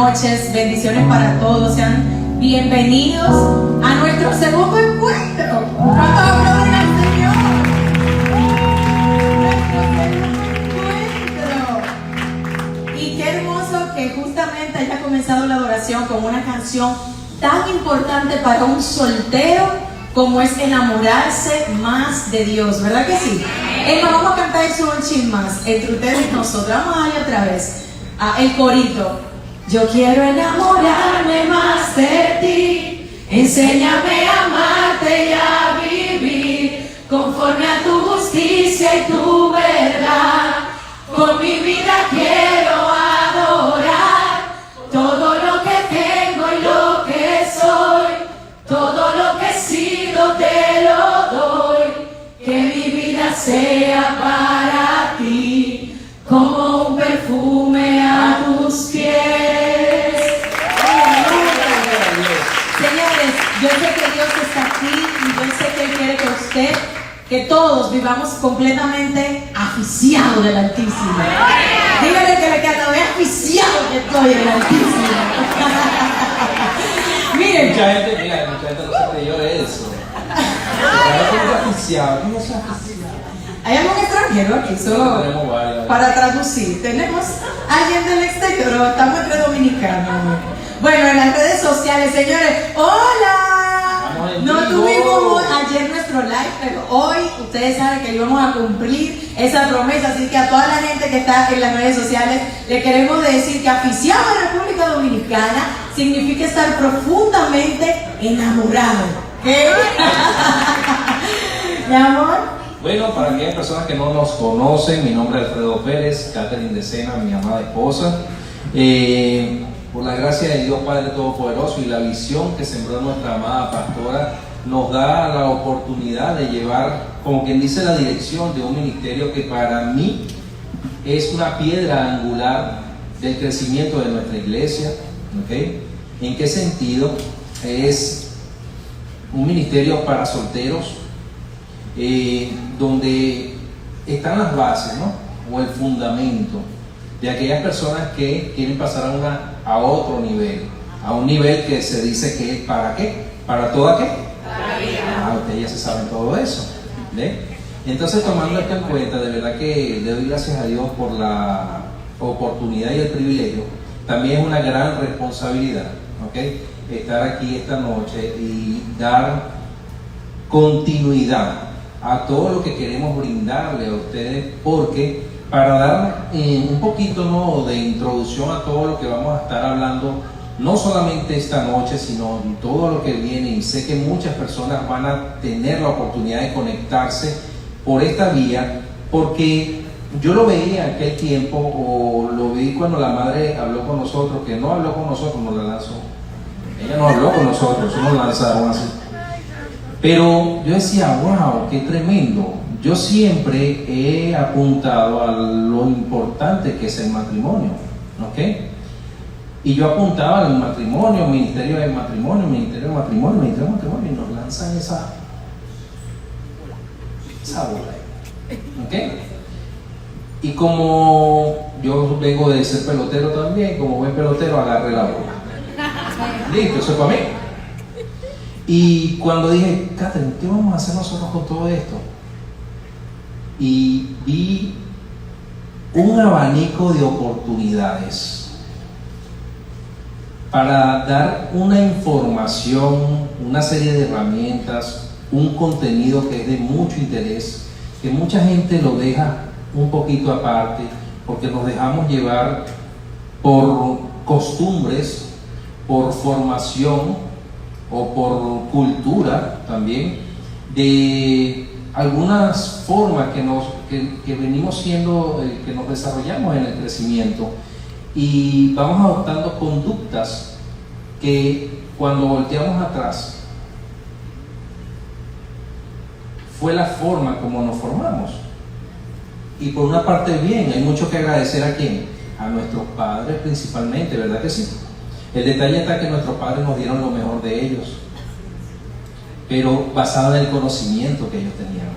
noches, bendiciones para todos. Sean bienvenidos a nuestro segundo encuentro. ¿Cuántos aplauden al Señor? Nuestro segundo encuentro. Y qué hermoso que justamente haya comenzado la adoración con una canción tan importante para un soltero como es enamorarse más de Dios, ¿verdad que sí? Vamos a cantar eso un chin más entre ustedes y nosotros. Vamos a ir otra vez el corito. Yo quiero enamorarme más de ti, enséñame a amarte y a vivir conforme a tu justicia y tu verdad. Con mi vida quiero adorar todo lo que tengo y lo que soy, todo lo que he sido te lo doy. Que mi vida sea para ti como un perfume a tus pies. Señores, yo sé que Dios está aquí y yo sé que Él quiere que todos vivamos completamente aficiados del Altísimo. Dígale que le queda bien aficiado que estoy del Altísimo. Miren. Mucha gente no se creyó eso. ¿Cómo se aficiado? Hay algún extranjero aquí, solo para traducir. Tenemos alguien del exterior, o estamos entre dominicanos. Bueno, en las redes sociales, señores, ¡hola! No tuvimos ayer nuestro live, pero hoy ustedes saben que íbamos a cumplir esa promesa. Así que a toda la gente que está en las redes sociales, le queremos decir que aficiado a República Dominicana significa estar profundamente enamorado. ¿Qué? ¿Mi amor? Bueno, para aquellas personas que no nos conocen, mi nombre es Alfredo Pérez, Catherine de Sena, mi amada esposa. Por la gracia de Dios Padre Todopoderoso y la visión que sembró nuestra amada pastora, nos da la oportunidad de llevar, como quien dice, la dirección de un ministerio que para mí es una piedra angular del crecimiento de nuestra iglesia. ¿Okay? ¿En qué sentido? Es un ministerio para solteros, donde están las bases, ¿no? O el fundamento de aquellas personas que quieren pasar a otro nivel, a un nivel que se dice que es ¿para qué? ¿Para toda qué? Ustedes ya se saben todo eso, ¿ve? Entonces, tomando esto en cuenta, de verdad que le doy gracias a Dios por la oportunidad y el privilegio. También es una gran responsabilidad, ¿ok? Estar aquí esta noche y dar continuidad a todo lo que queremos brindarle a ustedes, porque para dar un poquito, ¿no?, de introducción a todo lo que vamos a estar hablando, no solamente esta noche, sino en todo lo que viene, y sé que muchas personas van a tener la oportunidad de conectarse por esta vía, porque yo lo veía en aquel tiempo, o lo vi cuando la madre habló con nosotros, que no habló con nosotros, nos la lanzó. Ella no habló con nosotros, nos lanzaron así. Pero yo decía, wow, qué tremendo. Yo siempre he apuntado a lo importante que es el matrimonio, ¿ok? Y yo apuntaba al matrimonio, ministerio de matrimonio, ministerio de matrimonio, ministerio de matrimonio, y nos lanzan esa bola, ¿ok? Y como yo vengo de ser pelotero también, como buen pelotero, agarré la bola. Listo, eso es para mí. Y cuando dije, Catherine, ¿qué vamos a hacer nosotros con todo esto? Y vi un abanico de oportunidades para dar una información, una serie de herramientas, un contenido que es de mucho interés, que mucha gente lo deja un poquito aparte, porque nos dejamos llevar por costumbres, por formación o por cultura también, de algunas formas que venimos siendo, que nos desarrollamos en el crecimiento, y vamos adoptando conductas que cuando volteamos atrás fue la forma como nos formamos. Y por una parte bien, hay mucho que agradecer a quién, a nuestros padres principalmente, ¿verdad que sí? El detalle está que nuestros padres nos dieron lo mejor de ellos, pero basado en el conocimiento que ellos tenían.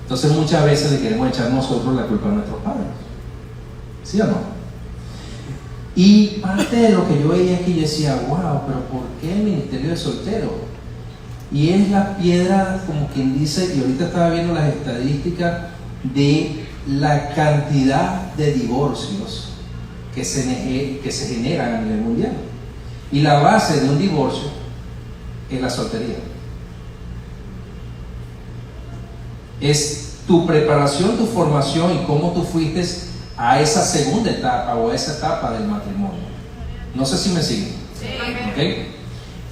Entonces muchas veces le queremos echar nosotros la culpa a nuestros padres, ¿sí o no? Y parte de lo que yo veía aquí, yo decía, wow, pero ¿por qué el ministerio de soltero? Y es la piedra, como quien dice, y ahorita estaba viendo las estadísticas de la cantidad de divorcios que se generan a nivel mundial. Y la base de un divorcio es la soltería. Es tu preparación, tu formación y cómo tú fuiste a esa segunda etapa o a esa etapa del matrimonio. No sé si me siguen. Sí. ¿Okay?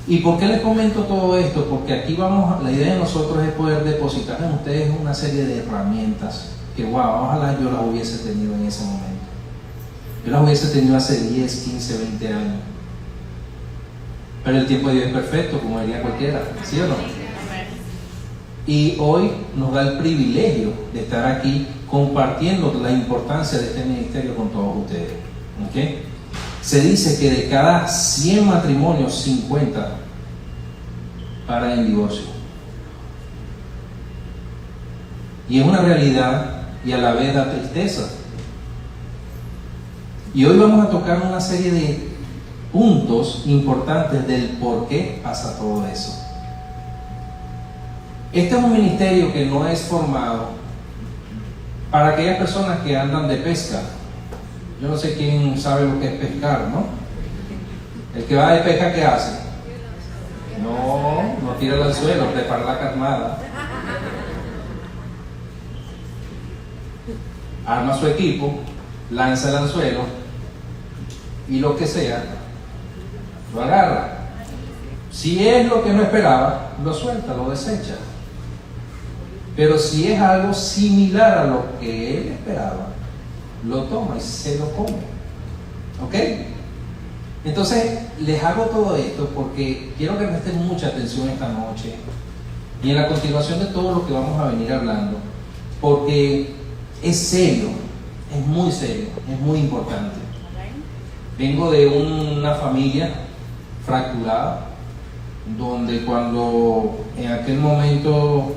¿Y por qué les comento todo esto? Porque aquí vamos, la idea de nosotros es poder depositar en ustedes una serie de herramientas que, wow, ojalá yo las hubiese tenido en ese momento. Yo las hubiese tenido hace 10, 15, 20 años. Pero el tiempo de Dios es perfecto, como diría cualquiera, ¿sí o no? Y hoy nos da el privilegio de estar aquí compartiendo la importancia de este ministerio con todos ustedes. ¿Okay? Se dice que de cada 100 matrimonios, 50 paran en divorcio. Y es una realidad y a la vez da tristeza. Y hoy vamos a tocar una serie de puntos importantes del por qué pasa todo eso. Este es un ministerio que no es formado para aquellas personas que andan de pesca. Yo no sé quién sabe lo que es pescar, ¿no? El que va de pesca, ¿qué hace? No tira el anzuelo, prepara la carnada. Arma su equipo, lanza el anzuelo y lo que sea, lo agarra. Si es lo que no esperaba, lo suelta, lo desecha. Pero si es algo similar a lo que él esperaba, lo toma y se lo come. ¿Ok? Entonces, les hago todo esto porque quiero que presten mucha atención esta noche y en la continuación de todo lo que vamos a venir hablando, porque es serio, es muy serio, es muy importante. Vengo de una familia fracturada, donde cuando en aquel momento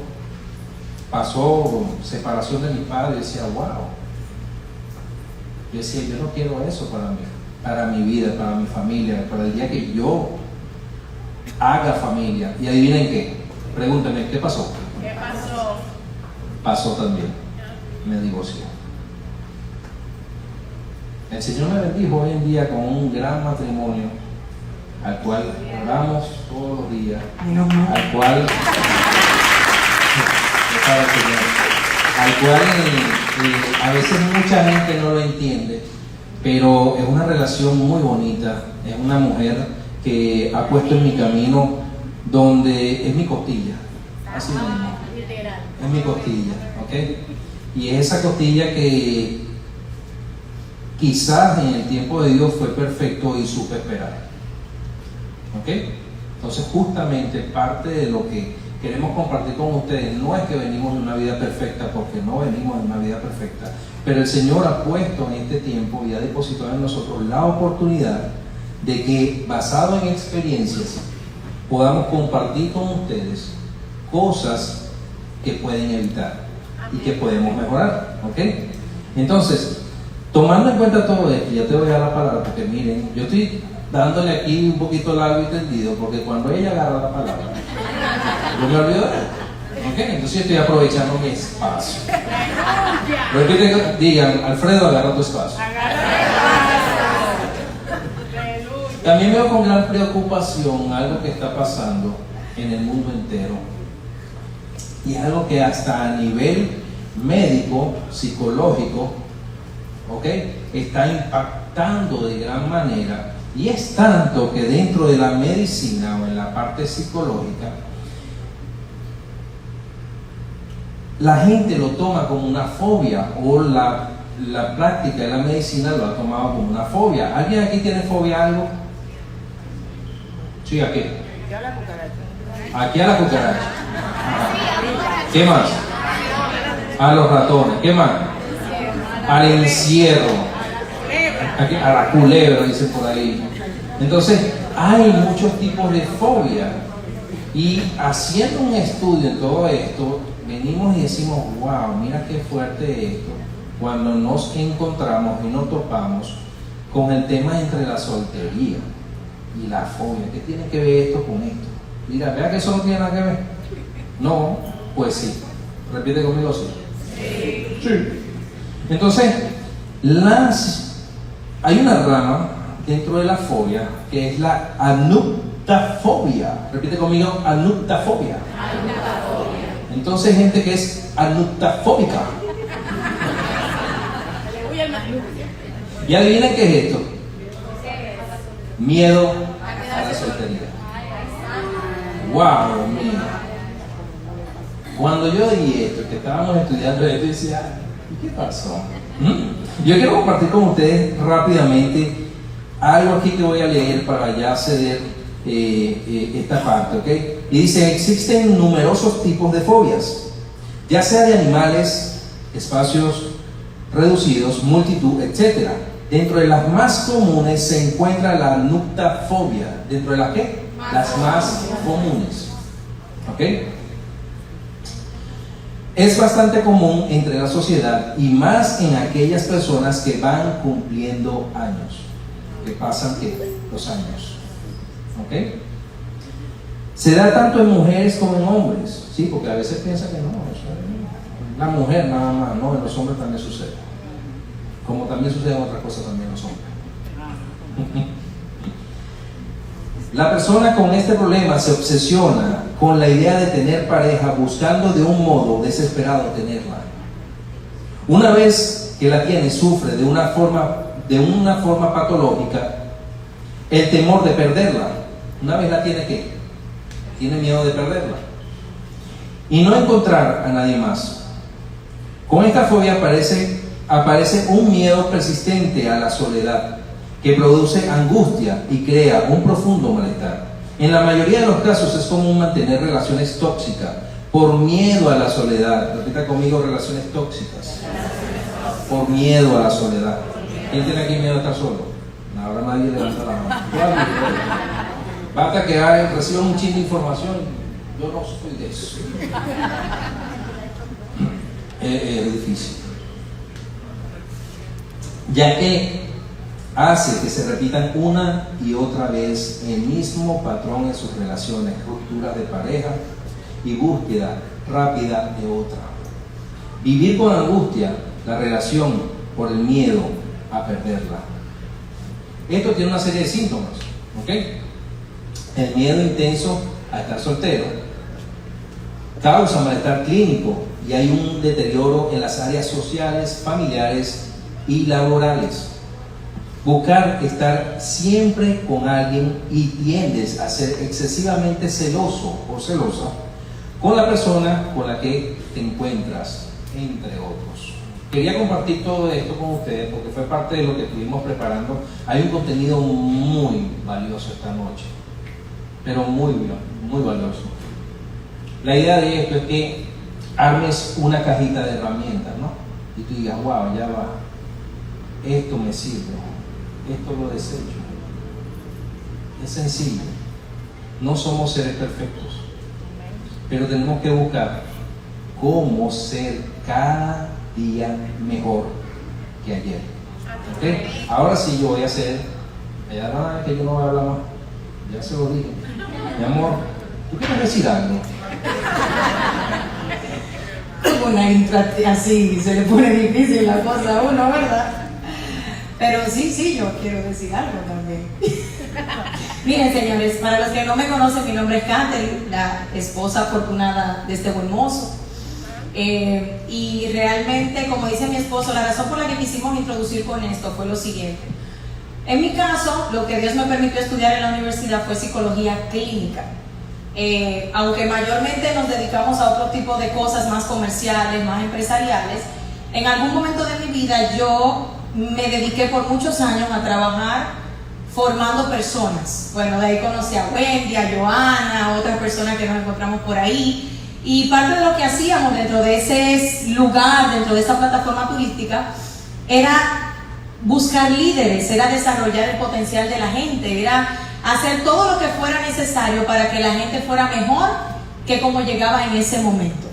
pasó separación de mi padre, decía, wow. Yo decía, yo no quiero eso para mi vida, para mi familia, para el día que yo haga familia. Y adivinen qué, pregúntenme, ¿qué pasó? ¿Qué pasó? Pasó también, me divorcié. El Señor me bendijo hoy en día con un gran matrimonio, al cual oramos todos los días, al cual a veces mucha gente no lo entiende, pero es una relación muy bonita. Es una mujer que ha puesto en mi camino donde es mi costilla, así mismo, es mi costilla, ¿ok? Y es esa costilla que quizás en el tiempo de Dios fue perfecto y supe esperar, ¿ok? Entonces justamente parte de lo que queremos compartir con ustedes no es que venimos de una vida perfecta, porque no venimos de una vida perfecta, pero el Señor ha puesto en este tiempo y ha depositado en nosotros la oportunidad de que, basado en experiencias, podamos compartir con ustedes cosas que pueden evitar y que podemos mejorar, ¿ok? Entonces, tomando en cuenta todo esto, ya te voy a dar la palabra, porque miren, yo estoy dándole aquí un poquito largo y tendido, porque cuando ella agarra la palabra, yo me olvido de él. ¿Ok? Entonces yo estoy aprovechando mi espacio. Repite, digan, Alfredo, agarra tu espacio. También veo con gran preocupación algo que está pasando en el mundo entero. Y es algo que hasta a nivel médico, psicológico, ¿ok?, está impactando de gran manera. Y es tanto que dentro de la medicina o en la parte psicológica, la gente lo toma como una fobia, o la práctica de la medicina lo ha tomado como una fobia. ¿Alguien aquí tiene fobia a algo? Sí, ¿a qué? Aquí a la cucaracha. ¿Qué más? A los ratones. ¿Qué más? Al encierro. Aquí, a la culebra, dicen por ahí. Entonces, hay muchos tipos de fobia. Y haciendo un estudio en todo esto, venimos y decimos, wow, mira qué fuerte esto, cuando nos encontramos y nos topamos con el tema entre la soltería y la fobia. ¿Qué tiene que ver esto con esto? Mira, vea que eso no tiene nada que ver. No, pues sí. Repite conmigo, sí. Sí. Entonces, hay una rama dentro de la fobia que es la anuptafobia. Repite conmigo, anuptafobia. Entonces, gente que es anuptafóbica. Y adivinen qué es esto. Miedo a la soltería. Wow, mira. Cuando yo di esto, que estábamos estudiando esto, decía, ¿y qué pasó? Yo quiero compartir con ustedes rápidamente algo aquí que voy a leer para ya ceder esta parte, ¿ok? Y dice, existen numerosos tipos de fobias, ya sea de animales, espacios reducidos, multitud, etc. Dentro de las más comunes se encuentra la anuptafobia. ¿Dentro de las qué? Las más comunes, ¿ok? Es bastante común entre la sociedad y más en aquellas personas que van cumpliendo años, que pasan los años, ¿ok? Se da tanto en mujeres como en hombres, ¿sí? Porque a veces piensan que no, eso es la mujer nada más, no, en los hombres también sucede, como también suceden otras cosas también en los hombres. La persona con este problema se obsesiona con la idea de tener pareja, buscando de un modo desesperado tenerla. Una vez que la tiene, sufre de una forma patológica el temor de perderla. Una vez la tiene, ¿qué? Tiene miedo de perderla y no encontrar a nadie más. Con esta fobia aparece un miedo persistente a la soledad, que produce angustia y crea un profundo malestar. En la mayoría de los casos es común mantener relaciones tóxicas por miedo a la soledad. Repita conmigo, relaciones tóxicas. Por miedo a la soledad. ¿Quién tiene aquí miedo a estar solo? Ahora nadie levanta la mano. Basta que reciban un chingo de información. Yo no soy de eso. Es difícil. Ya que hace que se repitan una y otra vez el mismo patrón en sus relaciones, ruptura de pareja y búsqueda rápida de otra. Vivir con angustia la relación por el miedo a perderla. Esto tiene una serie de síntomas, ¿ok? El miedo intenso a estar soltero causa malestar clínico y hay un deterioro en las áreas sociales, familiares y laborales. Buscar estar siempre con alguien y tiendes a ser excesivamente celoso o celosa con la persona con la que te encuentras, entre otros. Quería compartir todo esto con ustedes porque fue parte de lo que estuvimos preparando. Hay un contenido muy valioso esta noche, pero muy valioso. La idea de esto es que armes una cajita de herramientas, ¿no? Y tú digas, wow, ya va, esto me sirve. Esto lo desecho. Es sencillo. No somos seres perfectos, pero tenemos que buscar cómo ser cada día mejor que ayer. ¿Okay? Ahora sí yo voy a hacer, ya no, que yo no voy a hablar más, ya se lo dije. Mi amor, ¿tú quieres decir algo? Una intro así se le pone difícil la cosa a uno, ¿verdad? Pero sí, yo quiero decir algo también. Miren, señores, para los que no me conocen, mi nombre es Catherine, la esposa afortunada de este buen mozo. Y realmente, como dice mi esposo, la razón por la que quisimos introducir con esto fue lo siguiente. En mi caso, lo que Dios me permitió estudiar en la universidad fue psicología clínica. Aunque mayormente nos dedicamos a otro tipo de cosas más comerciales, más empresariales, en algún momento de mi vida yo me dediqué por muchos años a trabajar formando personas. Bueno, de ahí conocí a Wendy, a Joana, a otras personas que nos encontramos por ahí. Y parte de lo que hacíamos dentro de ese lugar, dentro de esa plataforma turística, era buscar líderes, era desarrollar el potencial de la gente, era hacer todo lo que fuera necesario para que la gente fuera mejor que como llegaba en ese momento.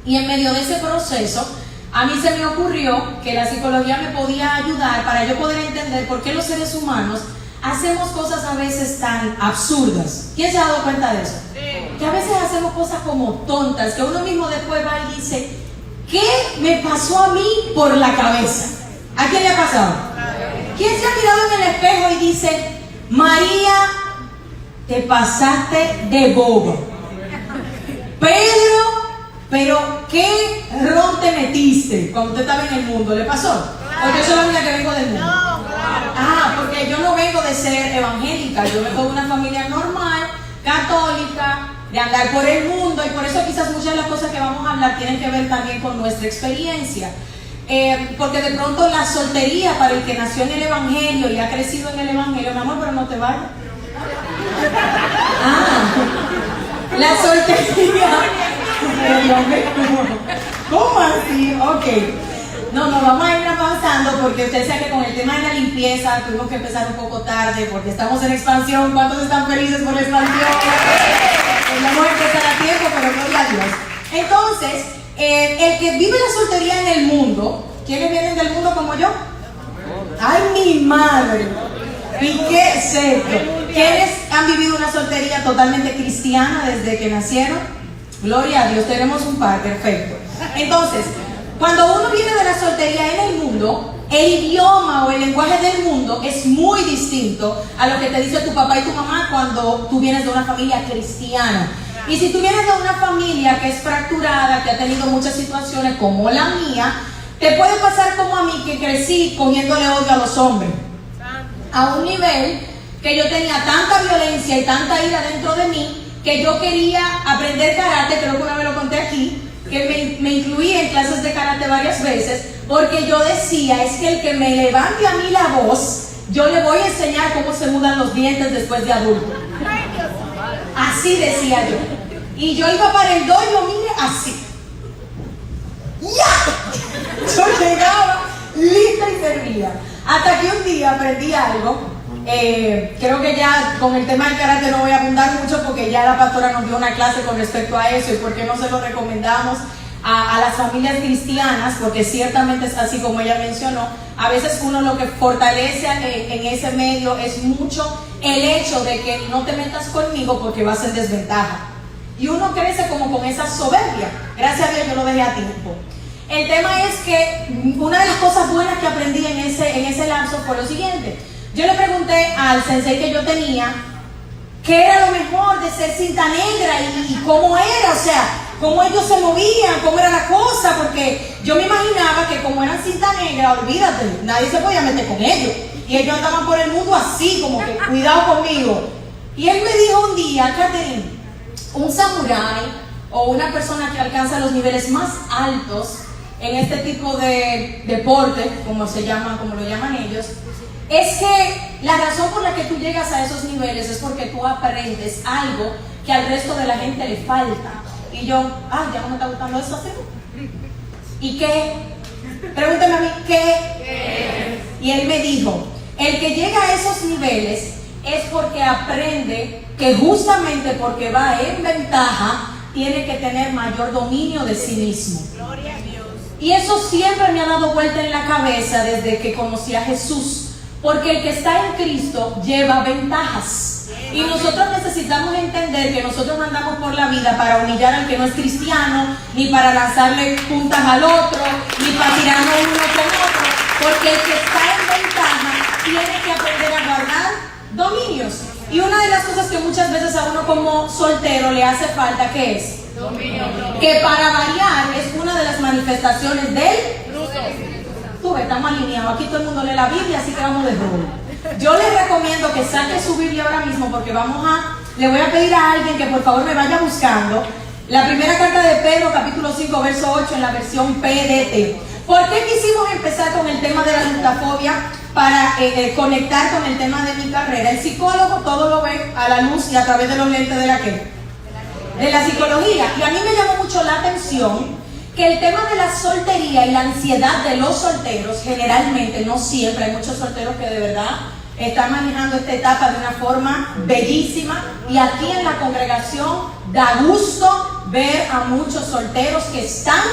Y en medio de ese proceso, a mí se me ocurrió que la psicología me podía ayudar para yo poder entender por qué los seres humanos hacemos cosas a veces tan absurdas. ¿Quién se ha dado cuenta de eso? Sí. Que a veces hacemos cosas como tontas, que uno mismo después va y dice, ¿qué me pasó a mí por la cabeza? ¿A quién le ha pasado? ¿Quién se ha mirado en el espejo y dice, María, te pasaste de boba? Pedro, pero qué ron te metiste cuando usted estaba en el mundo, ¿le pasó? Porque yo soy la única que vengo del mundo. Ah, porque yo no vengo de ser evangélica, yo vengo de una familia normal, católica, de andar por el mundo, y por eso quizás muchas de las cosas que vamos a hablar tienen que ver también con nuestra experiencia. Porque de pronto la soltería para el que nació en el evangelio y ha crecido en el evangelio, mi amor, pero no te vayas. La soltería. ¿Cómo así? Ok. No, vamos a ir avanzando porque usted sabe que con el tema de la limpieza tuvimos que empezar un poco tarde porque estamos en expansión. ¿Cuántos están felices por la expansión? Vamos a empezar a tiempo, pero gloria a Dios. Entonces, el que vive la soltería en el mundo, ¿quiénes vienen del mundo como yo? ¡Ay, mi madre! ¿Y qué es esto? ¿Quiénes han vivido una soltería totalmente cristiana desde que nacieron? Gloria a Dios, tenemos un par, perfecto. Entonces, cuando uno viene de la soltería en el mundo, el idioma o el lenguaje del mundo es muy distinto a lo que te dice tu papá y tu mamá cuando tú vienes de una familia cristiana. Y si tú vienes de una familia que es fracturada, que ha tenido muchas situaciones como la mía, te puede pasar como a mí, que crecí cogiéndole odio a los hombres. A un nivel que yo tenía tanta violencia y tanta ira dentro de mí, que yo quería aprender karate, creo que una vez lo conté aquí, que me incluí en clases de karate varias veces, porque yo decía, es que el que me levante a mí la voz, yo le voy a enseñar cómo se mudan los dientes después de adulto. Así decía yo. Y yo iba para el dojo, mire, así. ¡Ya! Yo llegaba lista y servía. Hasta que un día aprendí algo. Creo que ya con el tema del karate no voy a abundar mucho porque ya la pastora nos dio una clase con respecto a eso y por qué no se lo recomendamos a las familias cristianas, porque ciertamente es así como ella mencionó. A veces uno lo que fortalece en ese medio es mucho el hecho de que no te metas conmigo porque vas en desventaja. Y uno crece como con esa soberbia. Gracias a Dios yo lo dejé a tiempo. El tema es que una de las cosas buenas que aprendí en ese lapso fue lo siguiente. Yo le pregunté al sensei que yo tenía qué era lo mejor de ser cinta negra y cómo era, o sea, cómo ellos se movían, cómo era la cosa, porque yo me imaginaba que como eran cinta negra, olvídate, nadie se podía meter con ellos. Y ellos andaban por el mundo así, como que cuidado conmigo. Y él me dijo un día, Catherine, un samurái o una persona que alcanza los niveles más altos en este tipo de deporte, como lo llaman ellos, es que la razón por la que tú llegas a esos niveles es porque tú aprendes algo que al resto de la gente le falta. Y yo, ya no me está gustando eso así. ¿Y qué? Pregúntame a mí, ¿qué? Y él me dijo, el que llega a esos niveles es porque aprende que justamente porque va en ventaja, tiene que tener mayor dominio de sí mismo. Gloria a Dios. Y eso siempre me ha dado vuelta en la cabeza desde que conocí a Jesús. Porque el que está en Cristo lleva ventajas. Y nosotros necesitamos entender que nosotros no andamos por la vida para humillar al que no es cristiano, ni para lanzarle puntas al otro, ni para tirarnos uno con otro. Porque el que está en ventaja tiene que aprender a guardar dominios. Y una de las cosas que muchas veces a uno como soltero le hace falta, ¿qué es? Dominio. Que para variar es una de las manifestaciones del fruto. Estamos alineados, aquí todo el mundo lee la Biblia, así que vamos de rol. Yo les recomiendo que saque su Biblia ahora mismo porque le voy a pedir a alguien que por favor me vaya buscando la primera carta de Pedro, capítulo 5, verso 8, en la versión PDT. ¿Por qué quisimos empezar con el tema de la adultofobia? Para conectar con el tema de mi carrera. El psicólogo todo lo ve a la luz y a través de los lentes de la ¿qué? De la psicología. Y a mí me llamó mucho la atención que el tema de la soltería y la ansiedad de los solteros, generalmente, no siempre, hay muchos solteros que de verdad están manejando esta etapa de una forma bellísima, y aquí en la congregación da gusto ver a muchos solteros que están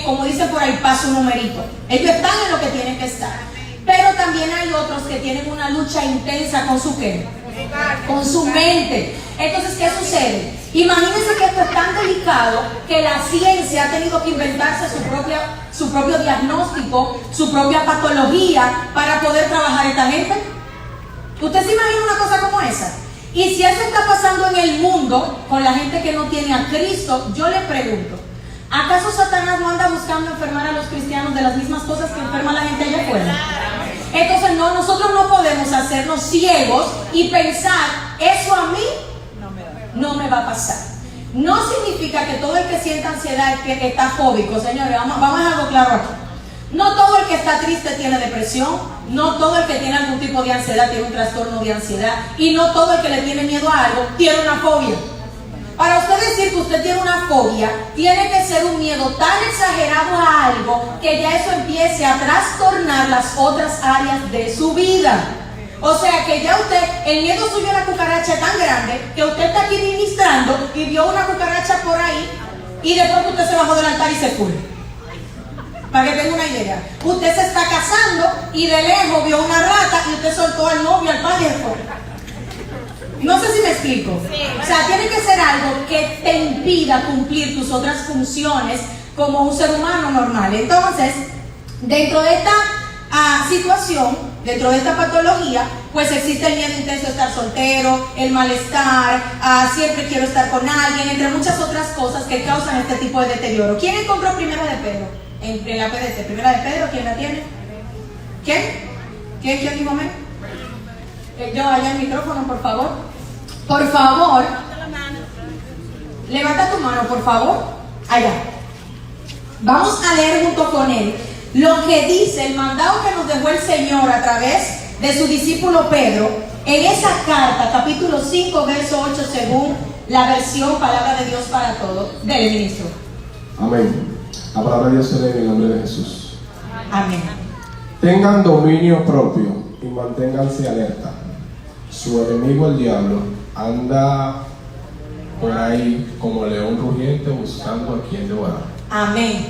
como dicen por ahí, para su numerito. Ellos están en lo que tienen que estar. Pero también hay otros que tienen una lucha intensa con su ¿qué? Con su mente. Entonces, ¿qué sucede? Imagínense que esto es tan delicado que la ciencia ha tenido que inventarse su propio diagnóstico, su propia patología para poder trabajar esta gente. ¿Usted se imagina una cosa como esa? Y si eso está pasando en el mundo con la gente que no tiene a Cristo, yo le pregunto, ¿acaso Satanás no anda buscando enfermar a los cristianos de las mismas cosas que enferma a la gente allá afuera? Entonces nosotros no podemos hacernos ciegos y pensar, eso a mí no me va a pasar. No significa que todo el que sienta ansiedad es que está fóbico, señores, vamos a dejar algo claro aquí. No todo el que está triste tiene depresión, no todo el que tiene algún tipo de ansiedad tiene un trastorno de ansiedad, y no todo el que le tiene miedo a algo tiene una fobia. Para usted decir que usted tiene una fobia, tiene que ser un miedo tan exagerado a algo que ya eso empiece a trastornar las otras áreas de su vida. O sea que ya usted, el miedo suyo a la cucaracha es tan grande que usted está aquí ministrando y vio una cucaracha por ahí y de pronto usted se bajó del altar y se fue. Para que tenga una idea, usted se está casando y de lejos vio una rata y usted soltó al novio, al padre y al esposo. No sé si me explico. O sea, tiene que ser algo que te impida cumplir tus otras funciones como un ser humano normal. Entonces, dentro de esta situación, dentro de esta patología, pues existe el miedo intenso de estar soltero, el malestar, siempre quiero estar con alguien, entre muchas otras cosas que causan este tipo de deterioro. ¿Quién encontró Primera de Pedro? En la PDT, Primera de Pedro, ¿quién la tiene? ¿Quién dijo amén? Yo, allá el micrófono, por favor. Por favor, levanta tu mano, por favor. Allá. Vamos a leer junto con él lo que dice el mandado que nos dejó el Señor a través de su discípulo Pedro en esa carta, capítulo 5, verso 8, según la versión Palabra de Dios para Todos. Dele, ministro. Amén. La palabra de Dios se lee en el nombre de Jesús. Amén. Tengan dominio propio y manténganse alerta. Su enemigo, el diablo, anda por ahí como león rugiente buscando a quien devorar. Amén.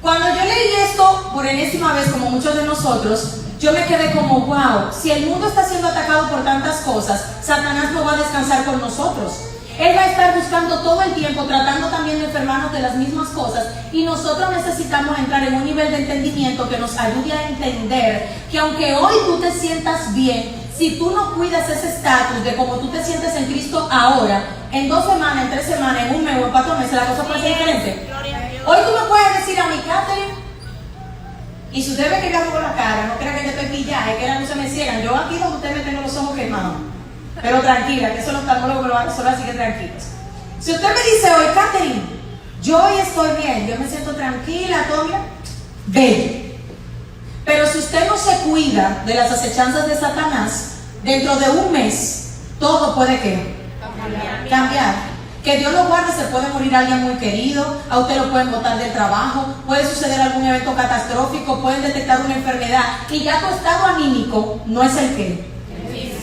Cuando yo leí esto por enésima vez, como muchos de nosotros, yo me quedé como, wow, si el mundo está siendo atacado por tantas cosas, Satanás no va a descansar con nosotros. Él va a estar buscando todo el tiempo, tratando también de enfermarnos de las mismas cosas, y nosotros necesitamos entrar en un nivel de entendimiento que nos ayude a entender que aunque hoy tú te sientas bien, si tú no cuidas ese estatus de cómo tú te sientes en Cristo ahora, en 2 semanas, en 3 semanas, en un mes o en 4 meses, la cosa puede ser diferente. Hoy tú me puedes decir a mi Catherine, y si usted ve que yo hago la cara, no crea que yo estoy pillada, es que las luces me ciegan. Yo aquí donde usted me tengo los ojos quemados. Pero tranquila, que eso los oftalmólogos me lo van a resolver, así que tranquilos. Si usted me dice hoy, Catherine, yo hoy estoy bien, yo me siento tranquila, todo bien, bello. Pero si usted no se cuida de las acechanzas de Satanás, dentro de un mes, todo puede cambiar. Que Dios lo guarde, se puede morir alguien muy querido, a usted lo pueden botar del trabajo, puede suceder algún evento catastrófico, pueden detectar una enfermedad, y ya tu estado anímico no es el que,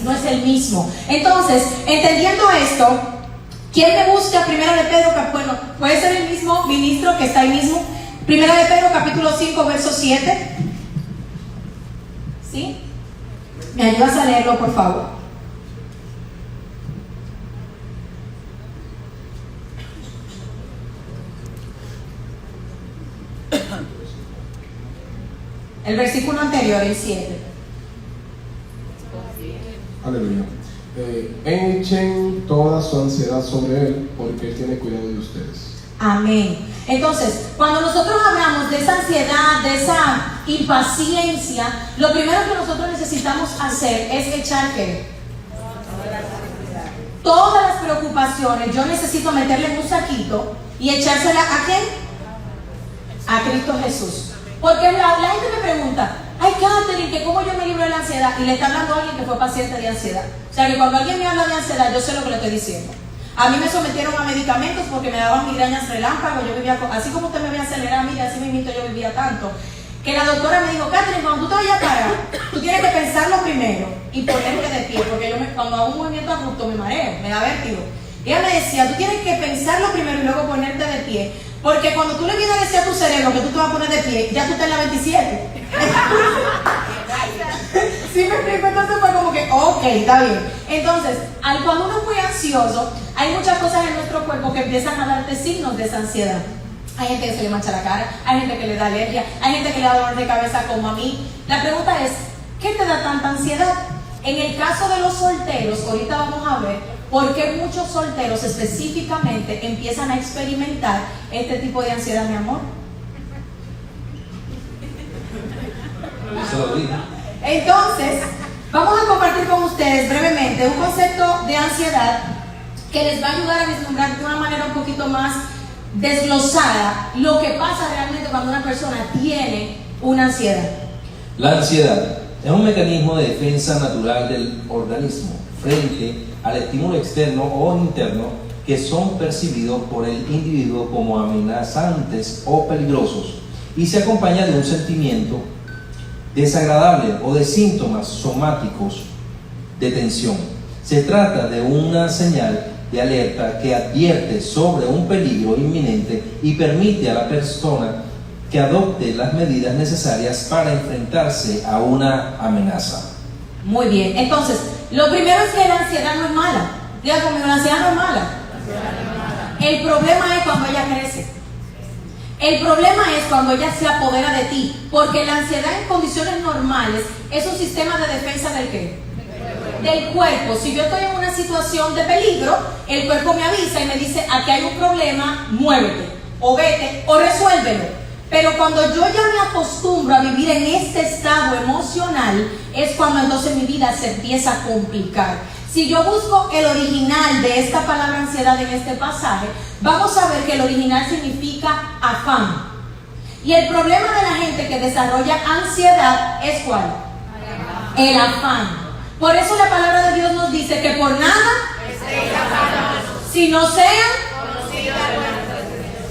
no es el mismo. Entonces, entendiendo esto, ¿quién me busca? Primera de Pedro, bueno, puede ser el mismo ministro que está ahí mismo. Primera de Pedro, capítulo 5, verso 7. ¿Sí? ¿Me ayudas a leerlo, por favor? El versículo anterior, el 7. Aleluya. Echen toda su ansiedad sobre Él, porque Él tiene cuidado de ustedes. Amén. Entonces, cuando nosotros hablamos de esa ansiedad, de esa impaciencia, lo primero que nosotros necesitamos hacer es echar ¿qué? Todas las preocupaciones. Yo necesito meterle en un saquito y echársela ¿a quién? A Cristo Jesús. Porque la gente me pregunta, ay, Catherine, que cómo yo me libro de la ansiedad, y le está hablando a alguien que fue paciente de ansiedad. O sea que cuando alguien me habla de ansiedad, yo sé lo que le estoy diciendo. A mí me sometieron a medicamentos porque me daban migrañas relámpagos. Yo vivía, así como usted me ve acelerar, mire, así mismo yo vivía tanto, que la doctora me dijo, Catherine, cuando tú te vayas a parar, tú tienes que pensarlo primero y ponerte de pie, porque cuando hago un movimiento abrupto me mareo, me da vértigo. Ella me decía, tú tienes que pensarlo primero y luego ponerte de pie, Porque cuando tú le vienes a decir a tu cerebro que tú te vas a poner de pie, ya tú estás en la 27. ¿Sí me explico? Entonces fue como que, ok, está bien. Entonces, cuando uno es muy ansioso, hay muchas cosas en nuestro cuerpo que empiezan a darte signos de esa ansiedad. Hay gente que se le mancha la cara, hay gente que le da alergia, hay gente que le da dolor de cabeza como a mí. La pregunta es, ¿qué te da tanta ansiedad? En el caso de los solteros, ahorita vamos a ver por qué muchos solteros específicamente empiezan a experimentar este tipo de ansiedad, mi amor. Eso lo dije. Entonces, vamos a compartir con ustedes brevemente un concepto de ansiedad que les va a ayudar a vislumbrar de una manera un poquito más desglosada lo que pasa realmente cuando una persona tiene una ansiedad. La ansiedad es un mecanismo de defensa natural del organismo frente al estímulo externo o interno que son percibidos por el individuo como amenazantes o peligrosos y se acompaña de un sentimiento desagradable o de síntomas somáticos de tensión. Se trata de una señal de alerta que advierte sobre un peligro inminente y permite a la persona que adopte las medidas necesarias para enfrentarse a una amenaza. Muy bien, entonces, lo primero es que la ansiedad no es mala. Diga conmigo, la ansiedad no es mala. El problema es cuando ella crece. El problema es cuando ella se apodera de ti, porque la ansiedad en condiciones normales es un sistema de defensa ¿del qué? Del cuerpo. Si yo estoy en una situación de peligro, el cuerpo me avisa y me dice, aquí hay un problema, muévete, o vete, o resuélvelo. Pero cuando yo ya me acostumbro a vivir en este estado emocional, es cuando entonces mi vida se empieza a complicar. Si yo busco el original de esta palabra ansiedad en este pasaje, vamos a ver que el original significa afán. Y el problema de la gente que desarrolla ansiedad es ¿cuál? El afán. Por eso la palabra de Dios nos dice que por nada, si no sean.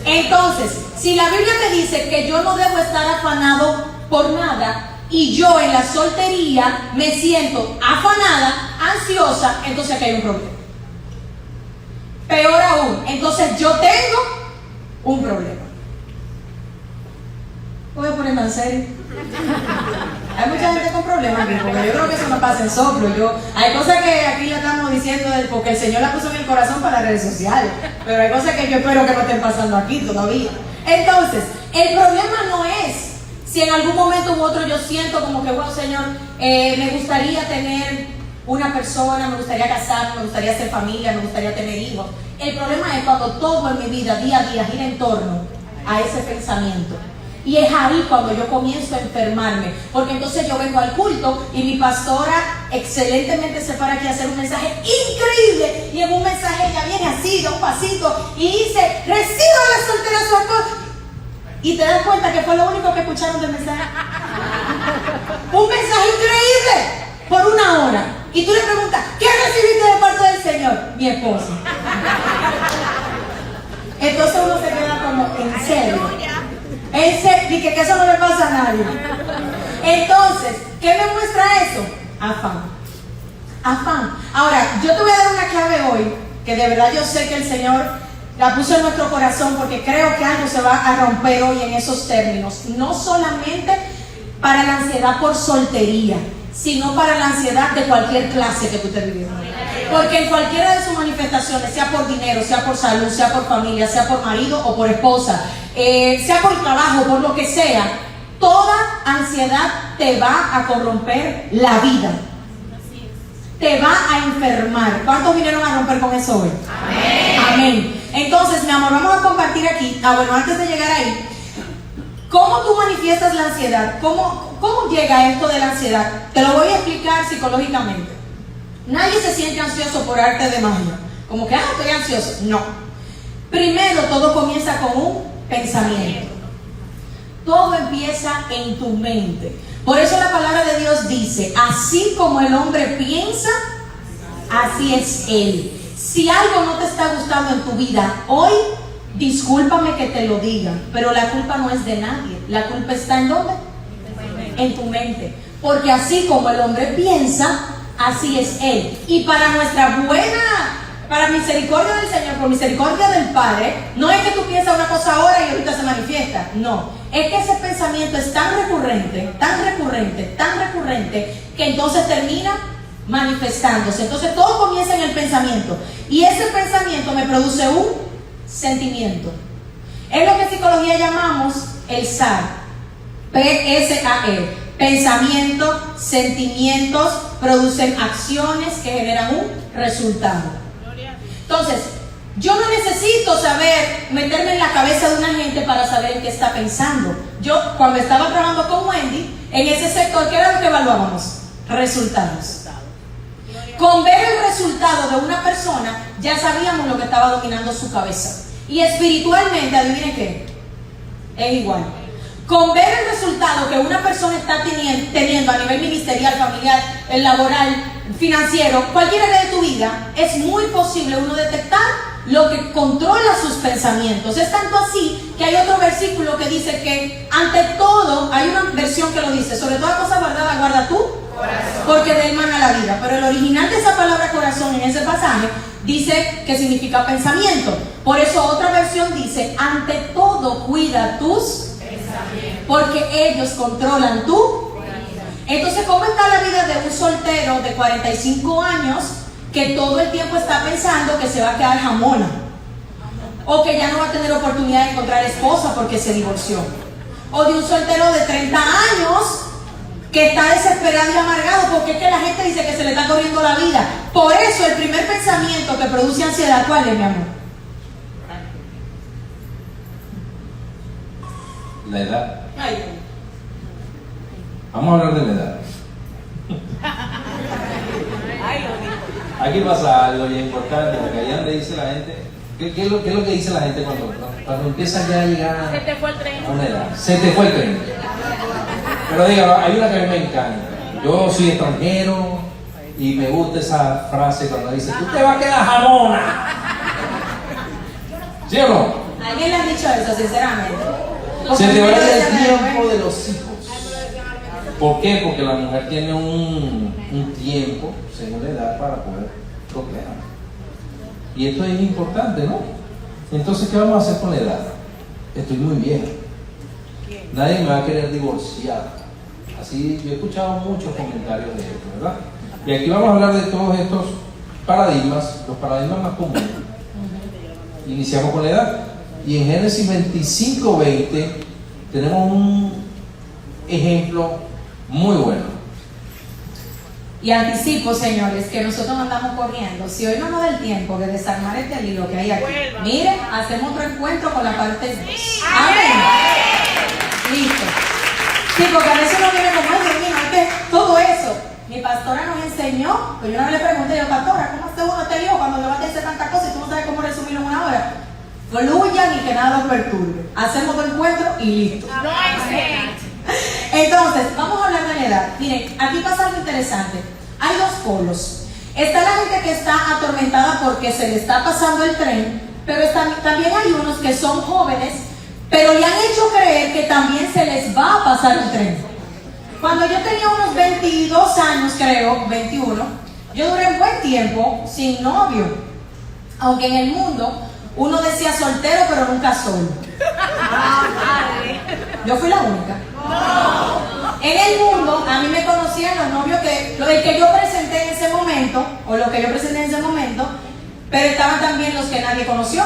Entonces, si la Biblia me dice que yo no debo estar afanado por nada, y yo en la soltería me siento afanada, ansiosa, entonces aquí hay un problema. Peor aún, entonces yo tengo un problema. Voy a ponerme en serio. Hay mucha gente con problemas aquí, porque yo creo que eso no pasa en soplo. Hay cosas que aquí le estamos diciendo porque el Señor la puso en el corazón para las redes sociales, pero hay cosas que yo espero que no estén pasando aquí todavía. Entonces, el problema no es si en algún momento u otro yo siento como que, wow, Señor, me gustaría tener una persona, me gustaría casarme, me gustaría hacer familia, me gustaría tener hijos. El problema es cuando todo en mi vida, día a día, gira en torno a ese pensamiento. Y es ahí cuando yo comienzo a enfermarme, porque entonces yo vengo al culto y mi pastora excelentemente se para aquí a hacer un mensaje increíble, y en un mensaje ella viene así, da un pasito y dice, reciba a la soltera su esposa. Y te das cuenta que fue lo único que escucharon del mensaje. Un mensaje increíble por una hora. Y tú le preguntas, ¿qué recibiste de parte del Señor? Mi esposa. Entonces uno se queda como, ¿en serio? Dije que eso no le pasa a nadie. Entonces, ¿qué me muestra eso? Afán. Afán. Ahora, yo te voy a dar una clave hoy, que de verdad yo sé que el Señor la puso en nuestro corazón, porque creo que algo se va a romper hoy en esos términos. No solamente para la ansiedad por soltería, sino para la ansiedad de cualquier clase que tú estés viviendo. Porque en cualquiera de sus manifestaciones, sea por dinero, sea por salud, sea por familia, sea por marido o por esposa, sea por trabajo, por lo que sea, toda ansiedad te va a corromper la vida. Te va a enfermar. ¿Cuántos vinieron a romper con eso hoy? Amén. Amén. Entonces, mi amor, vamos a compartir aquí. Bueno, antes de llegar ahí, ¿cómo tú manifiestas la ansiedad? ¿Cómo llega esto de la ansiedad? Te lo voy a explicar psicológicamente. Nadie se siente ansioso por arte de magia. Como que, estoy ansioso. No. Primero, todo comienza con un pensamiento. Todo empieza en tu mente. Por eso la palabra de Dios dice, así como el hombre piensa, así es él. Si algo no te está gustando en tu vida hoy, discúlpame que te lo diga, pero la culpa no es de nadie. La culpa está ¿en dónde? En tu mente. Porque así como el hombre piensa, así es él. Y para nuestra buena Para misericordia del Señor, por misericordia del Padre, no es que tú piensas una cosa ahora y ahorita se manifiesta. No, es que ese pensamiento es tan recurrente, tan recurrente, tan recurrente, que entonces termina manifestándose. Entonces todo comienza en el pensamiento. Y ese pensamiento me produce un sentimiento. Es lo que en psicología llamamos el SAR. P-S-A-R. Pensamiento, sentimientos, producen acciones que generan un resultado. Entonces, yo no necesito saber, meterme en la cabeza de una gente para saber qué está pensando. Yo, cuando estaba trabajando con Wendy, en ese sector, ¿qué era lo que evaluábamos? Resultados. Con ver el resultado de una persona, ya sabíamos lo que estaba dominando su cabeza. Y espiritualmente, adivinen qué, es igual. Con ver el resultado que una persona está teniendo a nivel ministerial, familiar, laboral, financiero, cualquier área de tu vida, es muy posible uno detectar lo que controla sus pensamientos. Es tanto así que hay otro versículo que dice que ante todo, hay una versión que lo dice, sobre toda cosa guardada, guarda tú, porque de él mana la vida. Pero el original de esa palabra corazón en ese pasaje dice que significa pensamiento. Por eso otra versión dice, ante todo cuida tus pensamientos, porque ellos controlan tu. Entonces, ¿cómo está la vida de un soltero de 45 años que todo el tiempo está pensando que se va a quedar jamona? O que ya no va a tener oportunidad de encontrar esposa porque se divorció. O de un soltero de 30 años que está desesperado y amargado porque es que la gente dice que se le está corriendo la vida. Por eso el primer pensamiento que produce ansiedad, ¿cuál es, mi amor? La edad. Ay. Vamos a hablar de la edad. Aquí pasa algo bien importante, porque allá donde dice la gente, ¿qué es lo que dice la gente cuando empieza ya a llegar Se te fue el tren. a una edad? Se te fue el tren. Pero diga, hay una que a mí me encanta. Yo soy extranjero y me gusta esa frase cuando dice, tú te vas a quedar jamona. ¿Sí o no? ¿Alguien le ha dicho eso, sinceramente? Se te va a ir el tiempo de los hijos. ¿Por qué? Porque la mujer tiene un tiempo, según la edad, para poder procrear. Y esto es importante, ¿no? Entonces, ¿qué vamos a hacer con la edad? Estoy muy vieja. Nadie me va a querer divorciar. Así, yo he escuchado muchos comentarios de esto, ¿verdad? Y aquí vamos a hablar de todos estos paradigmas, los paradigmas más comunes. Iniciamos con la edad. Y en Génesis 25:20 tenemos un ejemplo muy bueno. Y anticipo, señores, que nosotros andamos corriendo. Si hoy no nos da el tiempo de desarmar este lío que hay aquí, miren, hacemos otro encuentro con la parte 2. Amén. Listo. Sí, porque a veces uno viene como, Dios mío, es que todo eso. Mi pastora nos enseñó, pues yo una vez le pregunté, yo, pastora, ¿cómo hace uno este lío cuando le va a decir tantas cosas y tú no sabes cómo resumirlo en una hora? Fluyan y que nada los perturbe. Hacemos otro encuentro y listo. Entonces, vamos a hablar de la edad. Miren, aquí pasa algo interesante. Hay dos polos. Está la gente que está atormentada porque se le está pasando el tren, pero también hay unos que son jóvenes, pero le han hecho creer que también se les va a pasar el tren. Cuando yo tenía unos 22 años, creo, 21, yo duré un buen tiempo sin novio. Aunque en el mundo uno decía soltero, pero nunca solo. Yo fui la única. En el mundo, a mí me conocían los novios el que yo presenté en ese momento, o lo que yo presenté en ese momento, pero estaban también los que nadie conoció.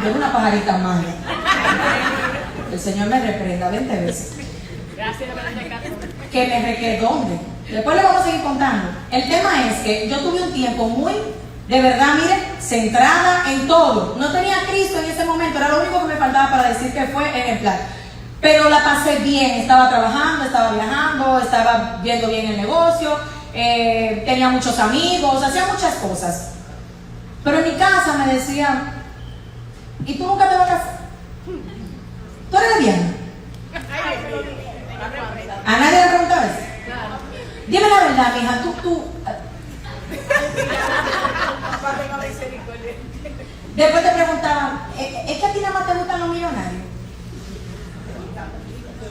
Yo una pajarita más. El Señor me reprenda 20 veces. Que me requedó. ¿Dónde? Después le vamos a seguir contando. El tema es que yo tuve un tiempo muy, de verdad, miren, centrada en todo. No tenía a Cristo en ese momento, era lo único que me faltaba para decir que fue ejemplar. Pero la pasé bien, estaba trabajando, estaba viajando, estaba viendo bien el negocio, tenía muchos amigos, hacía muchas cosas. Pero en mi casa me decían, ¿y tú nunca te vas a casar? ¿Tú eres lesbiana? ¿A nadie le preguntaba eso? Dime la verdad, mija, tú. Después te preguntaban, ¿es que a ti nada más te gustan los millonarios?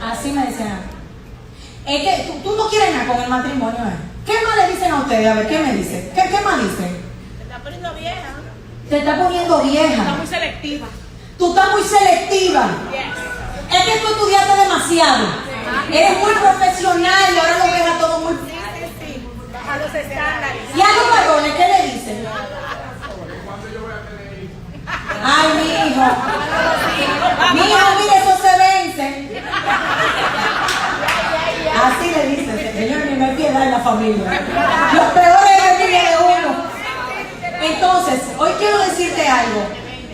Así me decían. Es que tú no quieres nada con el matrimonio, ¿eh? ¿Qué más le dicen a ustedes? A ver, ¿qué me dicen? ¿Qué más dicen? poniendo vieja. Te está poniendo vieja. Está muy selectiva. Tú estás muy selectiva. Yes. Es que tú estudiaste demasiado. Eres muy profesional y ahora lo ves a todo muy... Sí. Baja los estándares. ¿Y a los varones qué le dicen? Ay, mi hijo. Mire, eso se vence. Así le dicen, señor, ni me hay piedad en la familia. Los peores enemigos de uno. Entonces, hoy quiero decirte algo.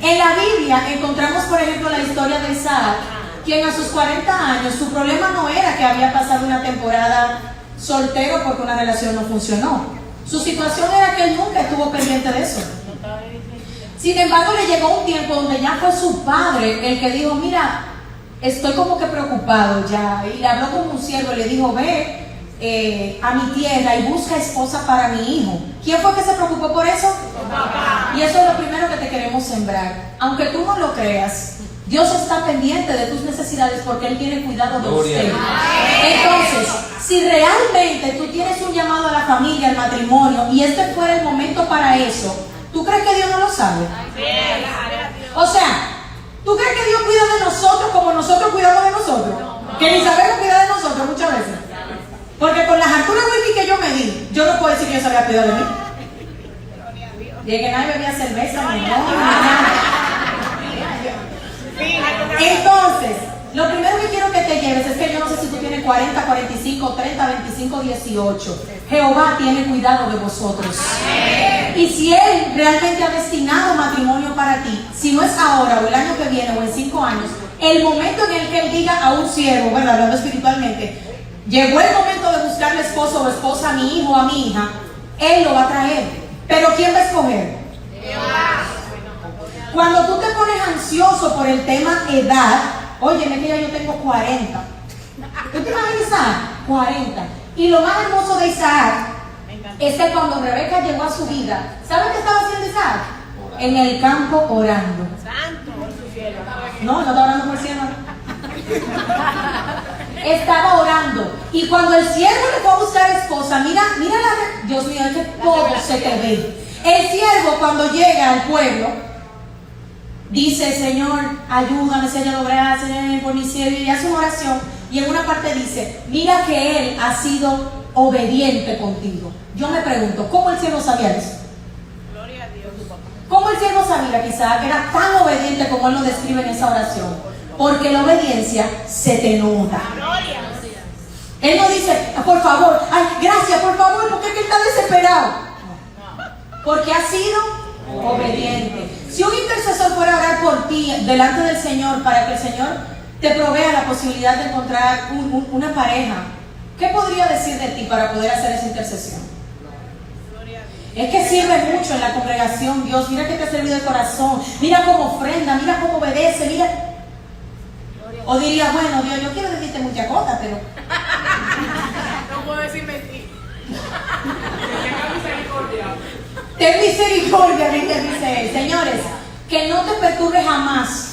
En la Biblia encontramos, por ejemplo, la historia de Isaac, quien a sus 40 años, su problema no era que había pasado una temporada soltero porque una relación no funcionó. Su situación era que él nunca estuvo pendiente de eso. Sin embargo, le llegó un tiempo donde ya fue su padre el que dijo, mira, estoy como que preocupado ya. Y le habló con un siervo y le dijo, ve a mi tierra y busca esposa para mi hijo. ¿Quién fue que se preocupó por eso? Papá. Y eso es lo primero que te queremos sembrar. Aunque tú no lo creas, Dios está pendiente de tus necesidades porque Él tiene cuidado de usted. Entonces, si realmente tú tienes un llamado a la familia, al matrimonio, y este fuera el momento para eso, ¿tú crees que Dios no lo sabe? O sea, ¿tú crees que Dios cuida de nosotros como nosotros cuidamos de nosotros? Que ni sabemos cuidar de nosotros muchas veces. Porque con las alturas wiki que yo me di, yo no puedo decir que Dios sabía cuidar de mí. Y que nadie bebía cerveza, ni nada. Entonces, lo primero que quiero que te lleves es que yo no sé si tú tienes 40, 45, 30, 25, 18. Jehová tiene cuidado de vosotros. Y si Él realmente ha destinado matrimonio para ti, si no es ahora o el año que viene o en 5 años, el momento en el que Él diga a un siervo, ¿verdad? Hablando espiritualmente, llegó el momento de buscarle esposo o esposa a mi hijo o a mi hija, Él lo va a traer. Pero ¿quién va a escoger? Cuando tú te pones ansioso por el tema edad, óyeme que ya yo tengo 40. ¿Tú te imaginas Isaac? 40. Y lo más hermoso de Isaac es que cuando Rebeca llegó a su vida, ¿sabe qué estaba haciendo Isaac? En el campo orando. Santo por su cielo. No estaba orando por el cielo. Estaba orando. Y cuando el siervo le fue a buscar esposa, mira Dios mío, es que todo se te ve. El siervo cuando llega al pueblo, dice, Señor, ayúdame, Señor, gracias por mi siervo, y hace una oración. Y en una parte dice, mira que él ha sido obediente contigo. Yo me pregunto, ¿cómo el siervo sabía eso? Gloria a Dios, tu papá. ¿Cómo el siervo sabía que Isaac era tan obediente como él lo describe en esa oración? Porque la obediencia se te nota. Gloria. Él no dice, por favor, ay, gracias, por favor, porque es que él está desesperado. Porque ha sido obediente. Si un intercesor fuera a orar por ti delante del Señor para que el Señor te provea la posibilidad de encontrar una pareja, ¿qué podría decir de ti para poder hacer esa intercesión? Es que sirve mucho en la congregación, Dios. Mira que te ha servido de corazón. Mira cómo ofrenda, mira cómo obedece, mira. O diría, bueno, Dios, yo quiero decirte muchas cosas, pero No puedo decir mentira. ten misericordia, dice él. Señores, que no te perturbe jamás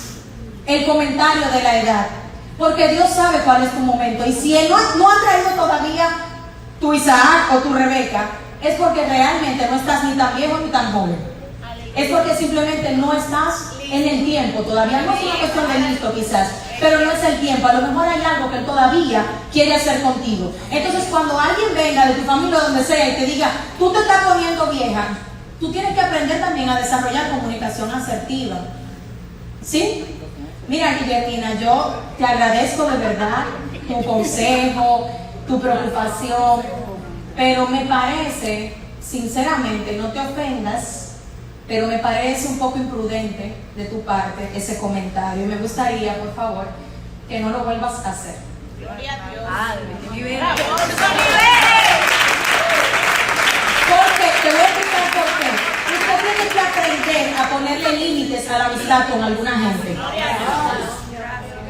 el comentario de la edad, porque Dios sabe cuál es tu momento. Y si Él no ha traído todavía tu Isaac o tu Rebeca, es porque realmente no estás ni tan viejo ni tan joven. Es porque simplemente no estás en el tiempo todavía. No es una cuestión de listo quizás, pero no es el tiempo. A lo mejor hay algo que Él todavía quiere hacer contigo. Entonces cuando alguien venga de tu familia o donde sea y te diga, tú te estás poniendo vieja, tú tienes que aprender también a desarrollar comunicación asertiva. ¿Sí? Mira, Guillermina, yo te agradezco de verdad tu consejo, tu preocupación, pero me parece, sinceramente, no te ofendas, pero me parece un poco imprudente de tu parte ese comentario. Y me gustaría, por favor, que no lo vuelvas a hacer. Gloria a Dios. Porque te voy a explicar por qué. Usted tiene que aprender a ponerle límites a la amistad con alguna gente.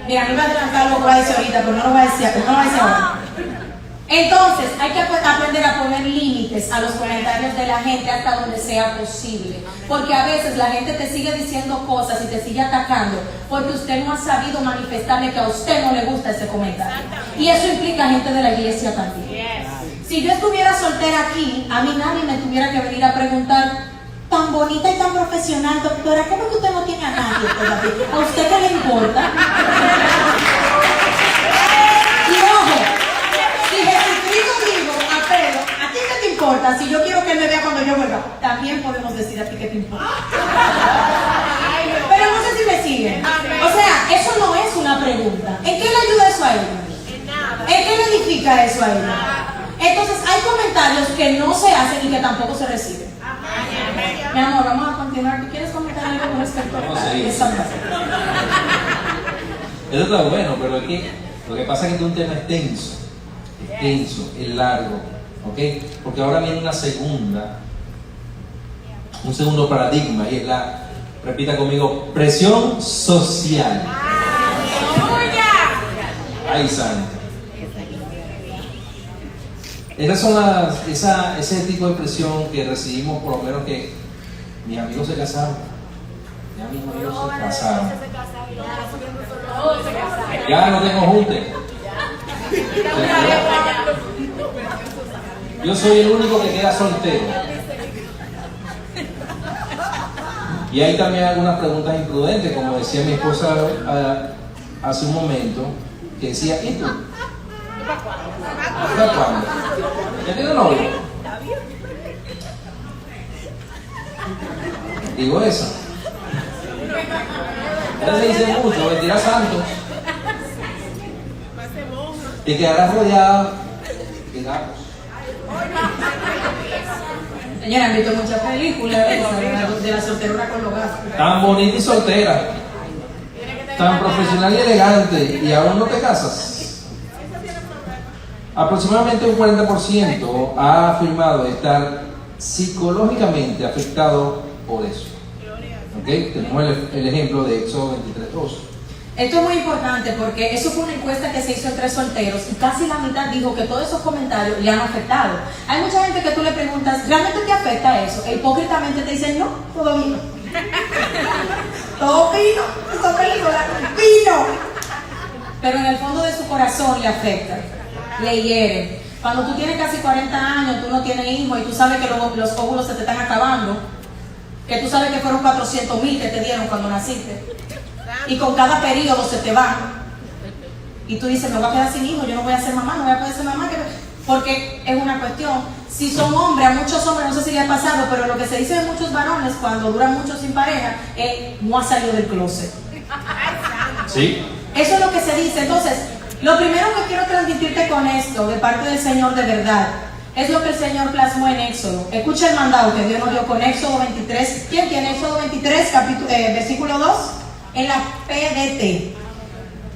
Mira, me iba a adelantar lo que voy a decir ahorita, pero no lo voy a decir ahora. Entonces, hay que aprender a poner límites a los comentarios de la gente hasta donde sea posible. Porque a veces la gente te sigue diciendo cosas y te sigue atacando porque usted no ha sabido manifestarle que a usted no le gusta ese comentario. Y eso implica gente de la iglesia también. Si yo estuviera soltera aquí, a mí nadie me tuviera que venir a preguntar, tan bonita y tan profesional, doctora, ¿cómo que usted no tiene a nadie todavía? ¿A usted qué le importa? Y ojo, si Jesucristo dijo a Pedro, ¿a ti qué te importa? Si yo quiero que él me vea cuando yo vuelva, también podemos decir a ti qué te importa. Pero no sé si me siguen. O sea, eso no es una pregunta. ¿En qué le ayuda eso a ella? ¿En qué le edifica eso a ella? Entonces hay comentarios que no se hacen y que tampoco se reciben. Mi amor, vamos a continuar. ¿Tú quieres comentar algo con respecto a esa frase? Eso está bueno, pero es que lo que pasa es que este es un tema extenso, es largo, ¿ok? Porque ahora viene un segundo paradigma y es la, repita conmigo, presión social. ¡Ay, santo! Esas son ese tipo de presión que recibimos, por lo menos que mis amigos se casaron. Mis amigos se casaron. Ya no tengo junte. Yo soy el único que queda soltero. Y hay también algunas preguntas imprudentes, como decía mi esposa hace un momento, que decía, ¿y tú? ¿Hasta cuándo? ¿Ya tienes novio? Digo eso. Ya se dice mucho, vestirás santos. Y quedarás rodeado de gatos. Señora, han visto muchas películas de la solterona con los gatos. Tan bonita y soltera, tan profesional y elegante, y aún no te casas. Aproximadamente un 40% ha afirmado estar psicológicamente afectado por eso. ¿Okay? Tenemos el ejemplo de Éxodo 23:2. Esto es muy importante porque eso fue una encuesta que se hizo entre solteros y casi la mitad dijo que todos esos comentarios le han afectado. Hay mucha gente que tú le preguntas, ¿realmente te afecta eso? E hipócritamente te dicen, no, todo vino. Todo vino, esa película, vino. Pero en el fondo de su corazón le afecta, le hiere. Cuando tú tienes casi 40 años, tú no tienes hijos y tú sabes que los óvulos se te están acabando, que tú sabes que fueron 400,000 que te dieron cuando naciste. Y con cada periodo se te van. Y tú dices, me voy a quedar sin hijos, yo no voy a ser mamá, no voy a poder ser mamá. Porque es una cuestión. Si son hombres, a muchos hombres, no sé si les ha pasado, pero lo que se dice de muchos varones cuando duran mucho sin pareja es, no ha salido del closet. ¿Sí? Eso es lo que se dice. Entonces, lo primero que quiero transmitirte con esto, de parte del Señor de verdad, es lo que el Señor plasmó en Éxodo. Escucha el mandado que Dios nos dio con Éxodo 23. ¿Quién tiene Éxodo 23, versículo 2? En la PDT.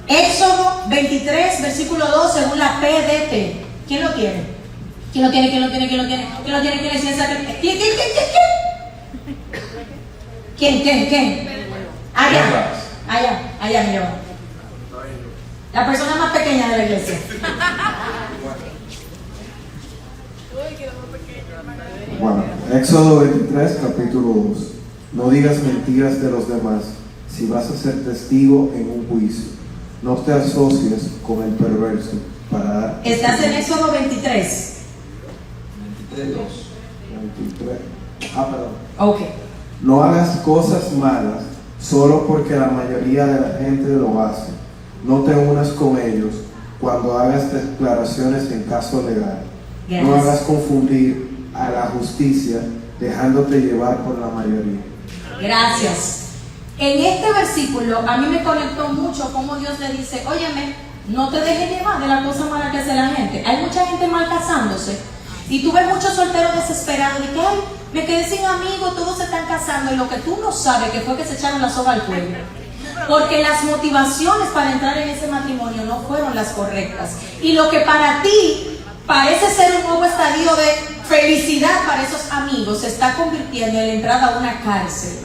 Éxodo 23, versículo 2, según la PDT. ¿Quién lo tiene? ¿Quién lo tiene? ¿Quién lo tiene? ¿Quién lo tiene? ¿Quién lo tiene? ¿Quién es esa? ¿Quién? Allá, mi amor. La persona más pequeña de la iglesia. Bueno, Éxodo 23, capítulo 2. No digas mentiras de los demás si vas a ser testigo en un juicio. No te asocies con el perverso para dar... Estás en Éxodo 23. 23:2. 23. Perdón. Ok. No hagas cosas malas solo porque la mayoría de la gente lo hace. No te unas con ellos cuando hagas declaraciones en caso legal. Yes. No hagas confundir a la justicia dejándote llevar por la mayoría. Gracias. En este versículo a mí me conectó mucho como Dios le dice, óyeme, no te dejes llevar de la cosa mala que hace la gente. Hay mucha gente mal casándose y tú ves muchos solteros desesperados de que, ay, me quedé sin amigos, todos se están casando, y lo que tú no sabes que fue que se echaron la soga al fuego. Porque las motivaciones para entrar en ese matrimonio no fueron las correctas. Y lo que para ti parece ser un nuevo estadio de felicidad para esos amigos se está convirtiendo en la entrada a una cárcel.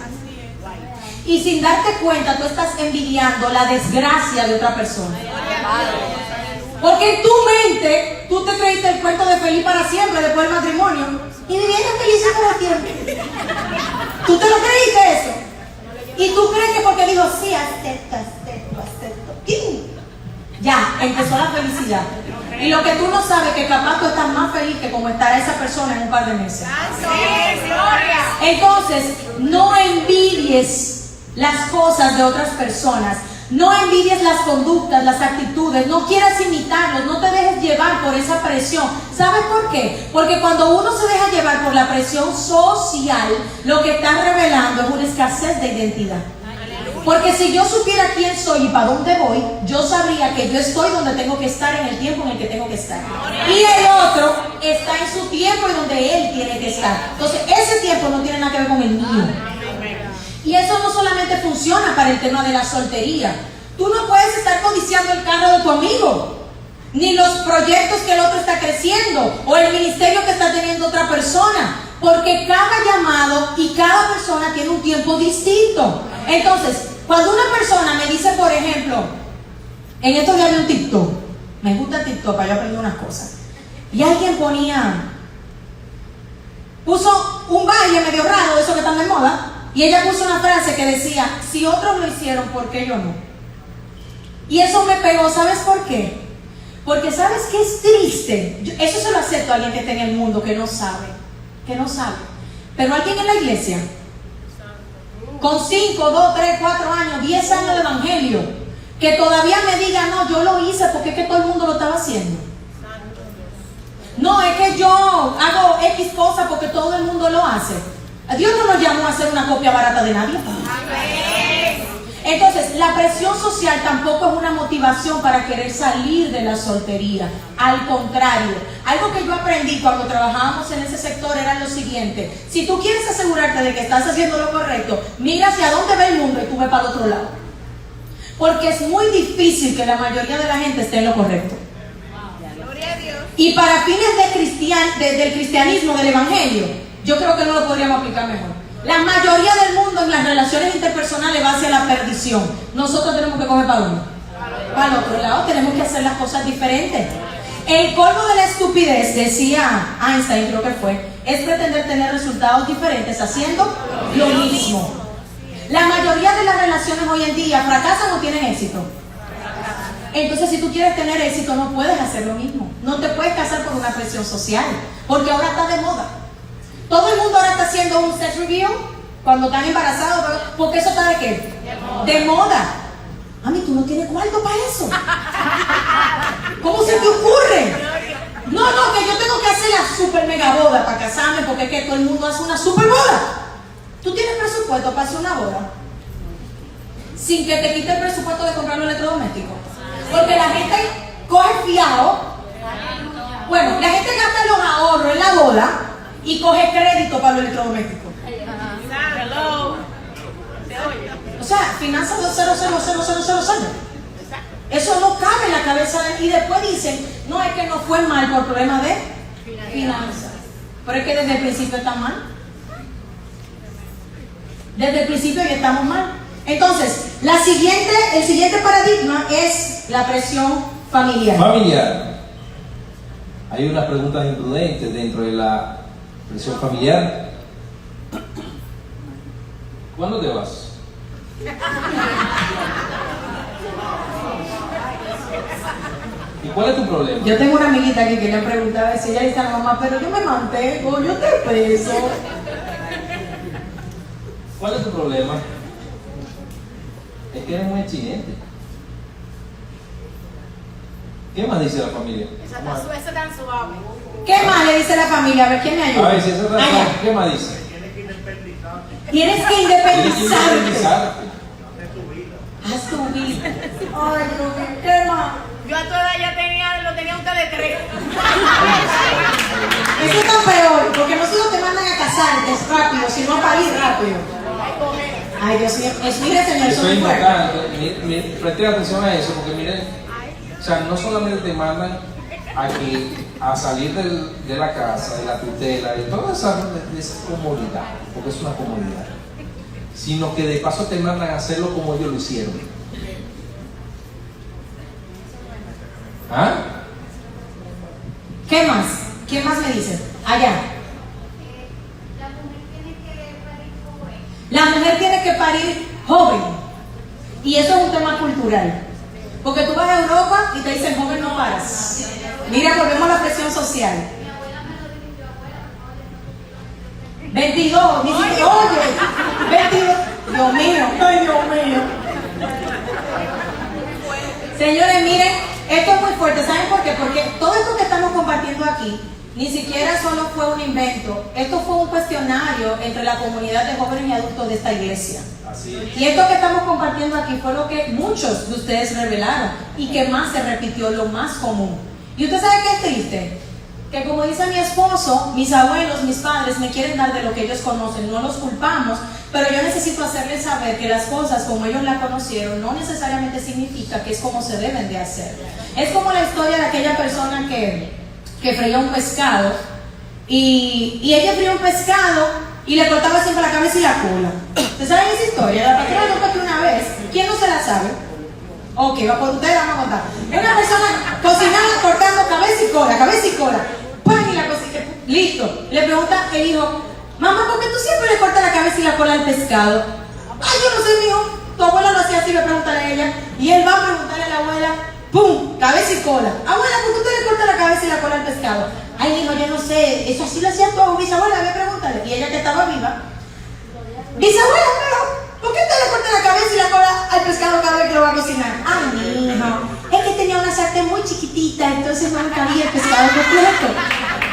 Y sin darte cuenta, tú estás envidiando la desgracia de otra persona. Porque en tu mente, tú te creíste el cuento de feliz para siempre después del matrimonio. Y vivieron felices para siempre. ¿Tú te lo creíste eso? Y tú crees que porque dijo, sí, acepto. ¡Pim! Ya, empezó la felicidad. Y lo que tú no sabes es que capaz tú estás más feliz que como estará esa persona en un par de meses. Entonces, no envidies las cosas de otras personas. No envidies las conductas, las actitudes, no quieras imitarlos, no te dejes llevar por esa presión. ¿Sabes por qué? Porque cuando uno se deja llevar por la presión social, lo que está revelando es una escasez de identidad. Porque si yo supiera quién soy y para dónde voy, yo sabría que yo estoy donde tengo que estar en el tiempo en el que tengo que estar. Y el otro está en su tiempo y donde él tiene que estar. Entonces, ese tiempo no tiene nada que ver con el mío. Y eso no solamente funciona para el tema de la soltería. Tú no puedes estar codiciando el carro de tu amigo, ni los proyectos que el otro está creciendo, o el ministerio que está teniendo otra persona, porque cada llamado y cada persona tiene un tiempo distinto. Entonces, cuando una persona me dice, por ejemplo, en estos días vi un TikTok, me gusta TikTok para yo aprender unas cosas, y alguien puso un baile medio raro de esos que están de moda, y ella puso una frase que decía, si otros lo hicieron, ¿por qué yo no? Y eso me pegó, ¿sabes por qué? Porque ¿sabes qué es triste? Eso se lo acepto a alguien que está en el mundo, que no sabe. Pero alguien en la iglesia, con 5, 2, 3, 4 años, 10 años de evangelio, que todavía me diga, no, yo lo hice porque es que todo el mundo lo estaba haciendo. No, es que yo hago X cosas porque todo el mundo lo hace. Dios no nos llamó a hacer una copia barata de nadie. Entonces, la presión social tampoco es una motivación para querer salir de la soltería. Al contrario, algo que yo aprendí cuando trabajábamos en ese sector era lo siguiente: si tú quieres asegurarte de que estás haciendo lo correcto, mira hacia dónde ve el mundo y tú ve para el otro lado. Porque es muy difícil que la mayoría de la gente esté en lo correcto. Y para fines del cristianismo, del evangelio, yo creo que no lo podríamos aplicar mejor. La mayoría del mundo en las relaciones interpersonales va hacia la perdición. Nosotros tenemos que coger para uno. Para el otro lado tenemos que hacer las cosas diferentes. El colmo de la estupidez, decía Einstein, creo que fue, es pretender tener resultados diferentes haciendo lo mismo. La mayoría de las relaciones hoy en día fracasan o tienen éxito. Entonces, si tú quieres tener éxito, no puedes hacer lo mismo. No te puedes casar por una presión social, porque ahora está de moda. Todo el mundo ahora está haciendo un sex review cuando están embarazados, porque eso está de qué? De moda. Mami, tú no tienes cuarto para eso. ¿Cómo se te ocurre? No, que yo tengo que hacer la super mega boda para casarme, porque es que todo el mundo hace una super boda. ¿Tú tienes presupuesto para hacer una boda? Sin que te quite el presupuesto de comprar un electrodoméstico. Porque la gente coge fiado. Bueno, la gente gasta los ahorros en la boda y coge crédito para los electrodomésticos. O sea, finanzas de 0. Eso no cabe en la cabeza y después dicen, no, es que no fue mal por problemas de finanzas. Pero es que desde el principio está mal. Desde el principio ya estamos mal. Entonces, el siguiente paradigma es la presión familiar. Hay unas preguntas imprudentes dentro de la presión familiar. ¿Cuándo te vas? ¿Y cuál es tu problema? Yo tengo una amiguita aquí que le preguntaba si ella dice a la mamá, pero yo me mantengo, yo te preso. ¿Cuál es tu problema? Es que eres muy exigente. ¿Qué más dice la familia? Eso es tan suave. ¿Qué más le dice la familia? A ver, ¿quién me ayuda? A ver, si eso está Allá. ¿qué más dice? Tienes que Tienes que independizarte. independizarte. Haz tu vida. Ay, Dios mío, ¿qué más? Yo a tu edad ya lo tenía usted de 3. Eso está peor, porque no solo te mandan a casarte rápido, sino a parir rápido. Ay, Dios mío, mire, señor, eso Eso es es fuerte. importante. Presten atención a eso, porque miren, o sea, no solamente te mandan a salir de la casa, de la tutela, de toda esa comodidad, porque es una comodidad, sino que de paso te mandan a hacerlo como ellos lo hicieron. ¿Ah? ¿Qué más? ¿Quién más me dice? Allá. La mujer tiene que parir joven. Y eso es un tema cultural. Porque tú vas a Europa y te dicen, joven no paras. Mira, volvemos a la presión social. 22, ni siquiera, oye, 22, Dios mío, ay Dios mío. Señores, miren, esto es muy fuerte, ¿saben por qué? Porque todo esto que estamos compartiendo aquí, ni siquiera solo fue un invento, esto fue un cuestionario entre la comunidad de jóvenes y adultos de esta iglesia. Así es. Y esto que estamos compartiendo aquí fue lo que muchos de ustedes revelaron y que más se repitió, lo más común. Y usted sabe qué es triste, que como dice mi esposo, mis abuelos, mis padres me quieren dar de lo que ellos conocen, no los culpamos, pero yo necesito hacerles saber que las cosas como ellos la conocieron no necesariamente significa que es como se deben de hacer. Es como la historia de aquella persona que freía un pescado y ella freía un pescado y le cortaba siempre la cabeza y la cola. ¿Ustedes saben esa historia? La patrona lo conté una vez. ¿Quién no se la sabe? Ok, va por ustedes, vamos a contar. Una persona cocinando, cortando cabeza y cola. ¡Pam! Y la cocina, listo. Le pregunta el hijo, mamá, ¿por qué tú siempre le cortas la cabeza y la cola al pescado? Ay, yo no sé, mijo. Tu abuela lo hacía así, le pregunta a ella. Y él va a preguntarle a la abuela, ¡pum! Cabeza y cola. Abuela, ¿por qué usted le corta la cabeza y la cola al pescado? Ay, hijo, yo no sé. Eso así lo hacía tu bisabuela, voy a preguntarle. Y ella que estaba viva, bisabuela, pero ¿por qué usted le corta la cabeza y la cola al pescado cada vez que lo va a cocinar? Ay, mi hijo, es que tenía una sartén muy chiquitita, entonces no me cabía el pescado completo.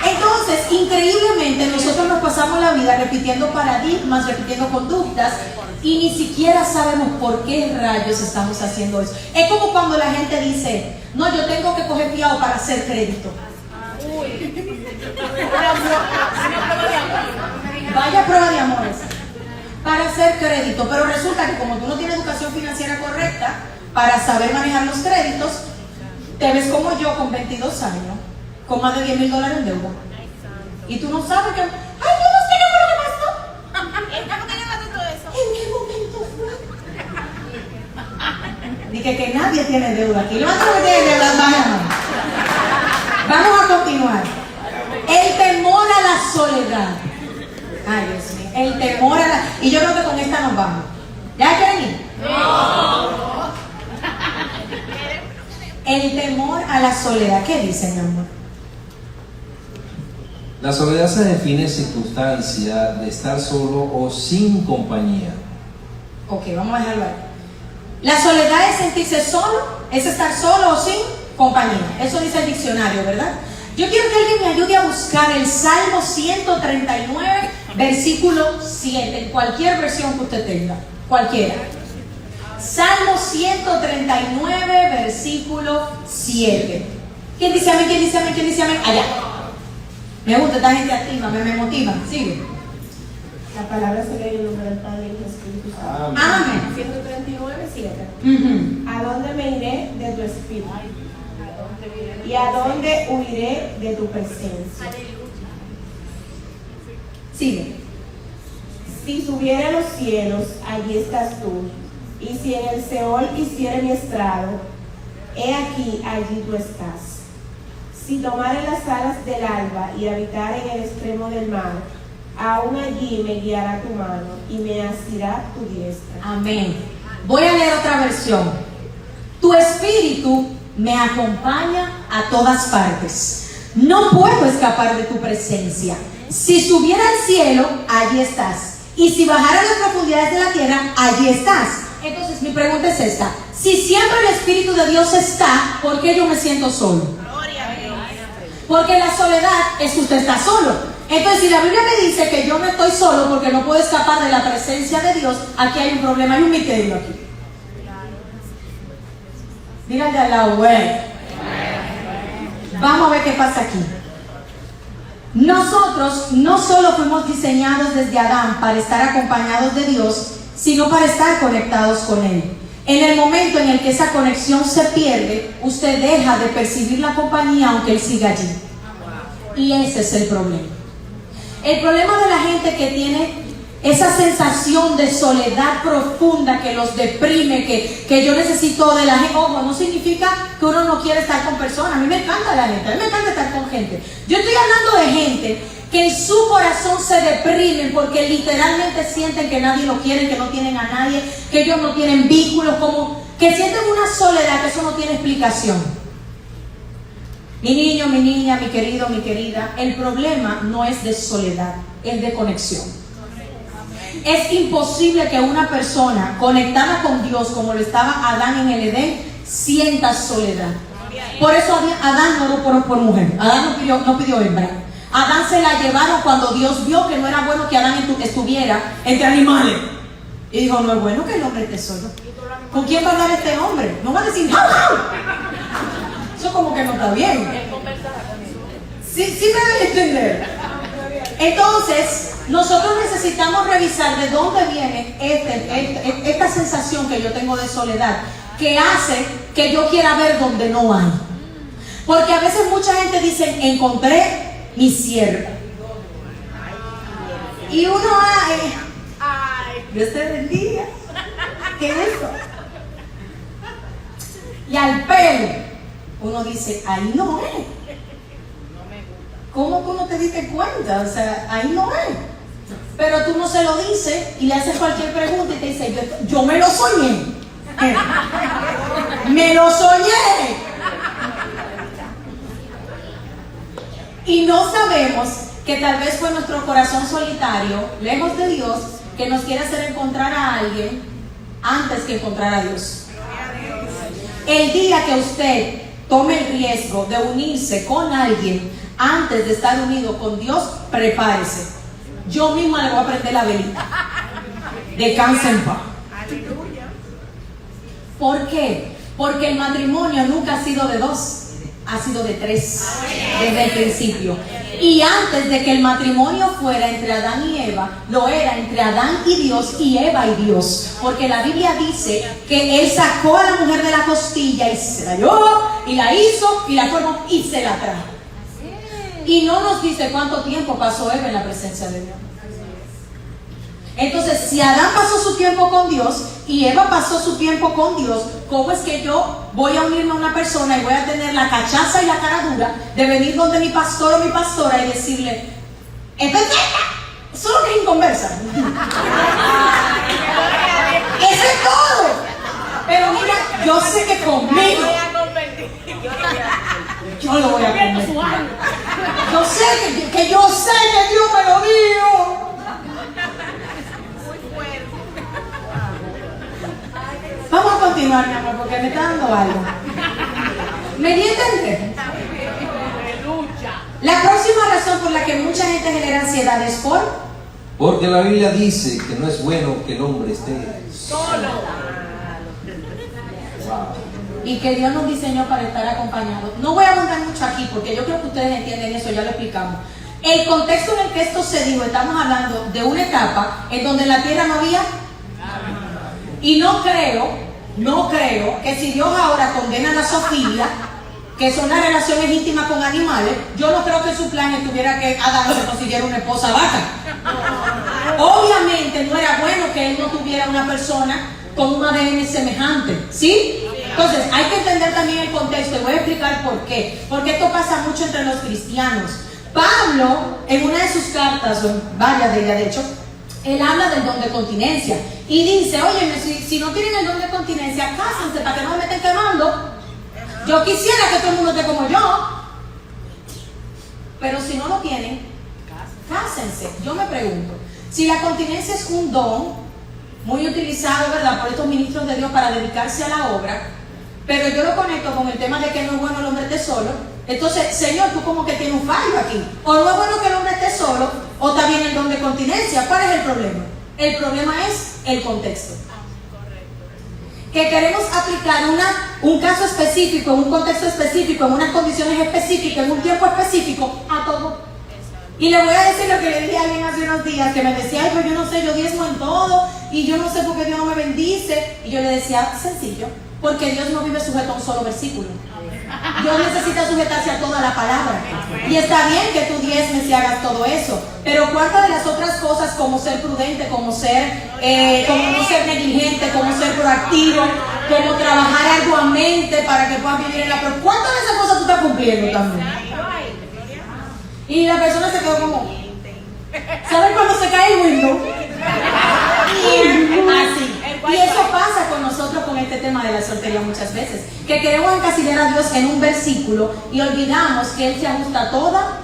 Entonces, increíblemente, nosotros nos pasamos la vida repitiendo paradigmas, repitiendo conductas y ni siquiera sabemos por qué rayos estamos haciendo eso. Es como cuando la gente dice, no, yo tengo que coger fiado para hacer crédito. Vaya prueba de amores. Para hacer crédito, pero resulta que como tú no tienes educación financiera correcta para saber manejar los créditos, te ves como yo con 22 años, con más de $10,000 en deuda. Y tú no sabes que, ay, yo no sé qué fue lo que pasó. ¿Por qué llevaste todo eso? ¿En qué momento fue? Dije que nadie tiene deuda aquí. Levanta lo que tiene deuda, vamos a continuar. El temor a la soledad. Ay, Dios mío. El temor a la... Y yo creo que con esta nos vamos. ¿Ya quieren ir? No. El temor a la soledad. ¿Qué dicen, mi amor? La soledad se define circunstancia de estar solo o sin compañía. Ok, vamos a dejarlo ahí. La soledad es sentirse solo, es estar solo o sin compañía. Eso dice el diccionario, ¿verdad? Yo quiero que alguien me ayude a buscar el Salmo 139, versículo 7, en cualquier versión que usted tenga, cualquiera. Salmo 139, versículo 7. ¿Quién dice amén? ¿Quién dice amén? ¿Quién dice amén? Allá. Me gusta esta gente activa, me motiva. Sigue. La palabra se lee en el nombre del Padre y del Espíritu Santo. Amén. 139, 7. Uh-huh. ¿A dónde me iré de tu espíritu? ¿Y a dónde huiré de tu presencia? Sigue. Si subiera a los cielos, allí estás tú. Y si en el Seol hiciere mi estrado, he aquí, allí tú estás. Si tomare las alas del alba y habitar en el extremo del mar, aún allí me guiará tu mano y me asirá tu diestra. Amén. Voy a leer otra versión. Tu espíritu me acompaña a todas partes. No puedo escapar de tu presencia. Si subiera al cielo, allí estás. Y si bajara a las profundidades de la tierra, allí estás. Entonces mi pregunta es esta: si siempre el Espíritu de Dios está, ¿por qué yo me siento solo? Porque la soledad es que usted está solo. Entonces, si la Biblia me dice que yo no estoy solo porque no puedo escapar de la presencia de Dios, aquí hay un problema, hay un misterio aquí. Díganle al lado, güey. Vamos a ver qué pasa aquí. Nosotros no solo fuimos diseñados desde Adán para estar acompañados de Dios, sino para estar conectados con Él. En el momento en el que esa conexión se pierde, usted deja de percibir la compañía aunque Él siga allí. Y ese es el problema. El problema de la gente que tiene esa sensación de soledad profunda que los deprime, que yo necesito de la gente. Ojo, no significa que uno no quiere estar con personas. A mí me encanta la gente, a mí me encanta estar con gente. Yo estoy hablando de gente que en su corazón se deprimen porque literalmente sienten que nadie lo quiere, que no tienen a nadie, que ellos no tienen vínculos, como que sienten una soledad que eso no tiene explicación. Mi niño, mi niña, mi querido, mi querida, el problema no es de soledad, es de conexión. Es imposible que una persona conectada con Dios, como lo estaba Adán en el Edén, sienta soledad. Por eso Adán no oró por mujer. Adán no pidió hembra. Adán se la llevaron cuando Dios vio que no era bueno que Adán estuviera entre animales. Y dijo, no es bueno que el hombre esté solo. ¿Con quién va a hablar este hombre? No va a decir, ¡ah! Eso como que no está bien. Sí me deben entender. Entonces, nosotros necesitamos revisar de dónde viene esta sensación que yo tengo de soledad, que hace que yo quiera ver donde no hay. Porque a veces mucha gente dice, encontré mi sierva. Y uno, Dios te bendiga. ¿Qué es eso? Y al pelo, uno dice, ahí no es. ¿Cómo tú no te diste cuenta? O sea, ahí no es. Pero tú no se lo dices y le haces cualquier pregunta y te dice, yo me lo soñé. Me lo soñé. Y no sabemos que tal vez fue nuestro corazón solitario, lejos de Dios, que nos quiere hacer encontrar a alguien antes que encontrar a Dios. El día que usted tome el riesgo de unirse con alguien antes de estar unido con Dios, prepárese. Yo misma le voy a prender la velita. Descanse en paz. ¿Por qué? Porque el matrimonio nunca ha sido de dos, ha sido de tres desde el principio. Y antes de que el matrimonio fuera entre Adán y Eva, lo era entre Adán y Dios y Eva y Dios. Porque la Biblia dice que Él sacó a la mujer de la costilla y se la llevó y la hizo y la formó y se la trajo. Y no nos dice cuánto tiempo pasó Eva en la presencia de Dios. Entonces, si Adán pasó su tiempo con Dios y Eva pasó su tiempo con Dios, ¿cómo es que yo voy a unirme a una persona y voy a tener la cachaza y la cara dura de venir donde mi pastor o mi pastora y decirle, es perfecta, solo que es inconversa? Eso es todo. Pero mira, yo sé que conmigo yo lo voy a convertir. Yo sé que yo sé que Dios me lo dijo. Vamos a continuar, mi amor, porque me está dando algo. ¿Me di a entender? La próxima razón por la que mucha gente genera ansiedad es porque la Biblia dice que no es bueno que el hombre esté solo. Y que Dios nos diseñó para estar acompañados. No voy a abundar mucho aquí porque yo creo que ustedes entienden eso, ya lo explicamos. El contexto en el que esto se dio, estamos hablando de una etapa en donde en la tierra no había. Y no creo que si Dios ahora condena la zoofilia, que son las relaciones íntimas con animales, yo no creo que su plan estuviera que Adán se consiguiera una esposa vaca. Obviamente no era bueno que él no tuviera una persona con un ADN semejante, ¿sí? Entonces hay que entender también el contexto y voy a explicar por qué. Porque esto pasa mucho entre los cristianos. Pablo, en una de sus cartas, o varias de ellas de hecho, él habla del don de continencia y dice, oye, si no tienen el don de continencia, cásense para que no me meten quemando. Yo quisiera que todo el mundo esté como yo, pero si no lo tienen, cásense. Yo me pregunto, si la continencia es un don muy utilizado, ¿verdad?, por estos ministros de Dios para dedicarse a la obra, pero yo lo conecto con el tema de que no es bueno el hombre esté solo. Entonces, Señor, tú como que tienes un fallo aquí. O no es bueno que el hombre esté solo, o está bien el don de continencia. ¿Cuál es el problema? El problema es el contexto. Que queremos aplicar un caso específico, en un contexto específico, en unas condiciones específicas, en un tiempo específico, a todo. Y le voy a decir lo que le dije a alguien hace unos días, que me decía, ay, pues yo no sé, yo diezmo en todo, y yo no sé por qué Dios no me bendice. Y yo le decía, sencillo, porque Dios no vive sujeto a un solo versículo. Dios necesita sujetarse a toda la palabra. Y está bien que tú diezmes y hagas todo eso, pero ¿cuántas de las otras cosas, como ser prudente, como no ser negligente, como ser proactivo, como trabajar arduamente para que puedas vivir en la prueba, ¿cuántas de esas cosas tú estás cumpliendo también? Y la persona se quedó como, ¿saben cuando se cae el window? Así. Y eso pasa con nosotros con este tema problema de la soltería muchas veces, que queremos encasillar a Dios en un versículo y olvidamos que Él se ajusta a toda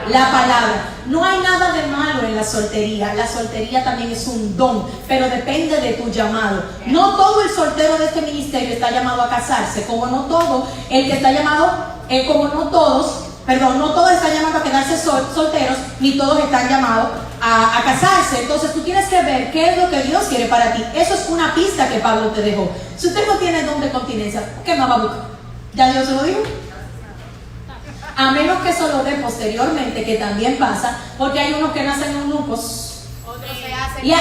la palabra. No hay nada de malo en la soltería también es un don, pero depende de tu llamado. No todo el soltero de este ministerio está llamado a casarse, como no todo el que está llamado, no todos están llamados a quedarse solteros, ni todos están llamados a casarse. Entonces tú tienes que ver qué es lo que Dios quiere para ti. Eso es una pista que Pablo te dejó. Si usted no tiene don de continencia, ¿qué más va a buscar? ¿Ya Dios se lo dijo? A menos que eso lo dé posteriormente, que también pasa, porque hay unos que nacen eunucos. Otros se hacen. Ya,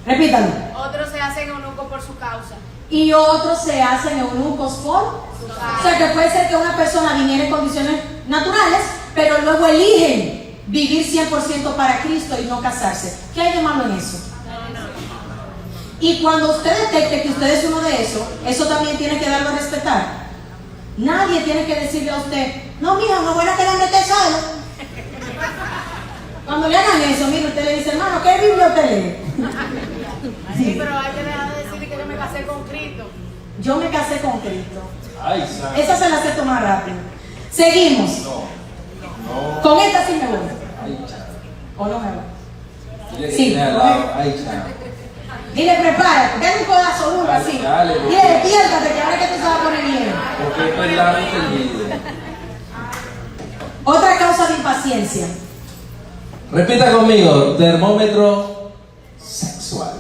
repítalo. Otros se hacen eunucos por su causa. Y otros se hacen eunucos por. O sea que puede ser que una persona viniera en condiciones naturales, pero luego eligen vivir 100% para Cristo y no casarse. ¿Qué hay de malo en eso? Y cuando usted detecte que usted es uno de esos, eso también tiene que darlo a respetar. Nadie tiene que decirle a usted, no, mija, no voy a que la mete solo. Cuando le hagan eso, mire, usted le dice, hermano, ¿qué Biblia usted lee? Sí, pero hay que dejar de decir que yo me casé con Cristo. Yo me casé con Cristo. Ay, santo. Esa se la acepto más rápido. Seguimos. No. Con esta sí me voy. Ay, chao. ¿O no me voy? Dile que Sí, tiene al lado. Ay, chao. Dile, prepárate, dale un codazo duro Dale, así. dale, Dile, despiértate, que ahora que tú se va a poner bien. Porque es verdad el video. Otra causa de impaciencia. Repita conmigo, termómetro sexual.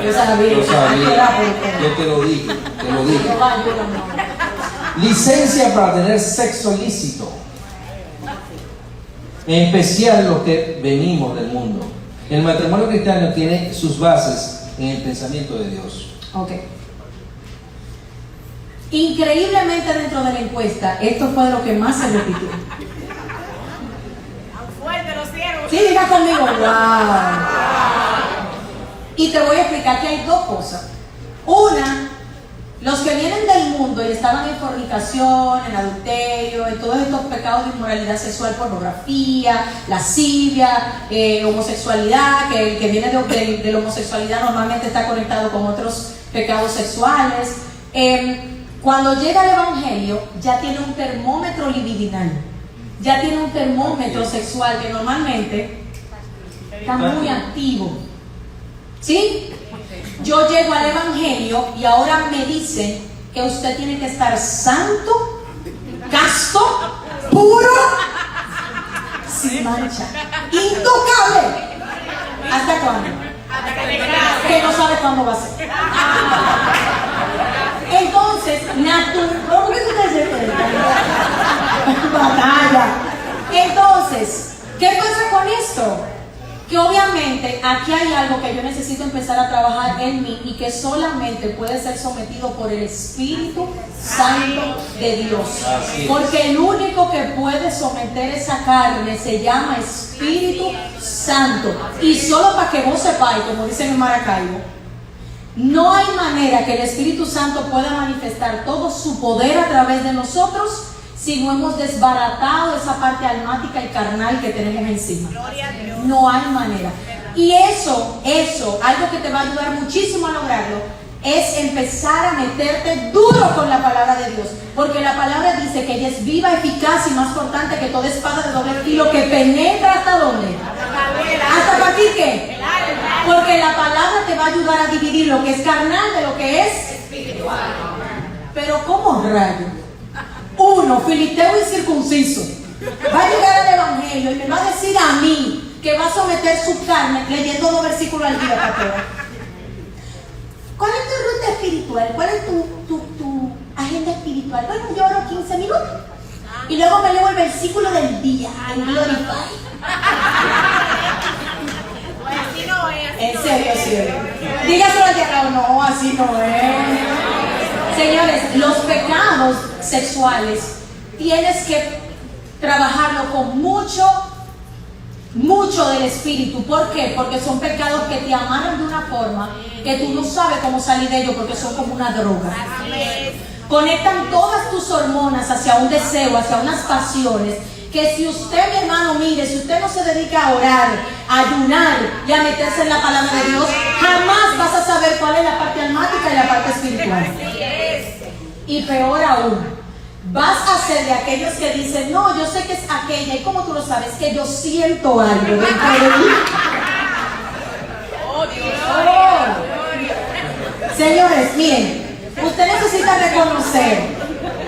Yo sabía. Yo sabía. Ah, Yo te lo dije. No va, yo no. Licencia para tener sexo ilícito. En especial los que venimos del mundo. El matrimonio cristiano tiene sus bases en el pensamiento de Dios. Ok. Increíblemente dentro de la encuesta, esto fue lo que más se repitió. Tan fuerte los cielos. Sí, diga conmigo, wow. Y te voy a explicar que hay dos cosas. Una, los que vienen del mundo y estaban en fornicación, en adulterio, en todos estos pecados de inmoralidad sexual, pornografía, lascivia, homosexualidad, que el que viene de la homosexualidad normalmente está conectado con otros pecados sexuales. Cuando llega el Evangelio, ya tiene un termómetro libidinal, ya tiene un termómetro sexual que normalmente está muy activo. ¿Sí? Yo llego al Evangelio y ahora me dicen que usted tiene que estar santo, casto, puro, sin mancha, intocable. ¿Hasta cuándo? Hasta que te cases. Que no sabe cuándo va a ser. Entonces, ¿cómo que tú te dices? Batalla. Entonces, ¿qué pasa con esto? Que obviamente aquí hay algo que yo necesito empezar a trabajar en mí y que solamente puede ser sometido por el Espíritu Santo de Dios. Porque el único que puede someter esa carne se llama Espíritu Santo. Y solo para que vos sepáis, como dicen en Maracaibo, no hay manera que el Espíritu Santo pueda manifestar todo su poder a través de nosotros si no hemos desbaratado esa parte almática y carnal que tenemos encima. No hay manera. Y eso, algo que te va a ayudar muchísimo a lograrlo, es empezar a meterte duro con la palabra de Dios. Porque la palabra dice que ella es viva, eficaz y más cortante que toda espada de doble filo que penetra ¿hasta dónde? ¿Hasta partir qué? Porque la palabra te va a ayudar a dividir lo que es carnal de lo que es espiritual. Pero ¿cómo rayo? Uno, filisteo y circunciso, va a llegar al Evangelio y me va a decir a mí que va a someter su carne leyendo 2 versículos al día, pastora. ¿Cuál es tu ruta espiritual? ¿Cuál es tu agenda espiritual? Bueno, yo oro 15 minutos y luego me leo el versículo del día en Glorify. Pues así no es. En serio, sí. Dígaselo al diablo, no, así no es. Señores, los pecados sexuales tienes que trabajarlo con mucho del espíritu. ¿Por qué? Porque son pecados que te amarran de una forma que tú no sabes cómo salir de ellos, porque son como una droga. Conectan todas tus hormonas hacia un deseo, hacia unas pasiones, que si usted, mi hermano, mire, si usted no se dedica a orar, a ayunar y a meterse en la palabra de Dios, jamás vas a saber cuál es no. Y peor aún, vas a ser de aquellos que dicen, no, yo sé que es aquella, y como tú lo sabes, que yo siento algo dentro de mí. Oh. Señores, miren, usted necesita reconocer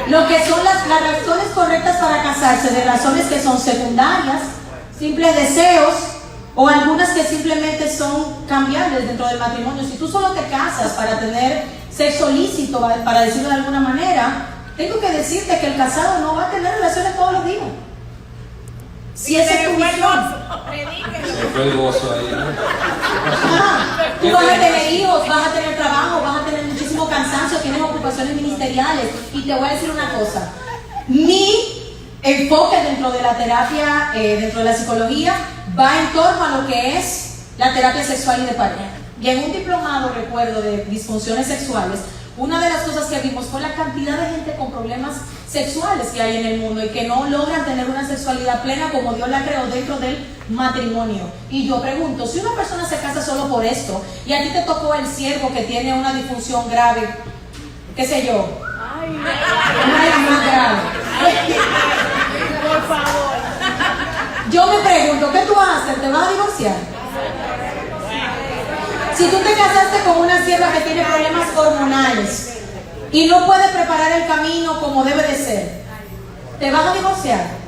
lo que son las razones correctas para casarse, de razones que son secundarias, simples deseos, o algunas que simplemente son cambiables dentro del matrimonio. Si tú solo te casas para tener sexo lícito, para decirlo de alguna manera, tengo que decirte que el casado no va a tener relaciones todos los días. Si esa es tu visión. Se fue el gozo ahí, ¿no? Tú vas a tener hijos, vas a tener trabajo, vas a tener muchísimo cansancio, tienes ocupaciones ministeriales. Y te voy a decir una cosa. Mi enfoque dentro de la terapia, dentro de la psicología, va en torno a lo que es la terapia sexual y de pareja. Y en un diplomado, recuerdo, de disfunciones sexuales, una de las cosas que vimos fue la cantidad de gente con problemas sexuales que hay en el mundo y que no logran tener una sexualidad plena como Dios la creó dentro del matrimonio. Y yo pregunto, si una persona se casa solo por esto y a ti te tocó el siervo que tiene una disfunción grave, qué sé yo, una de las más graves, Por favor. yo me pregunto, ¿qué tú vas a hacer? ¿Te vas a divorciar? Si tú te casaste con una sierva que tiene problemas hormonales y no puede preparar el camino como debe de ser, ¿te vas a divorciar?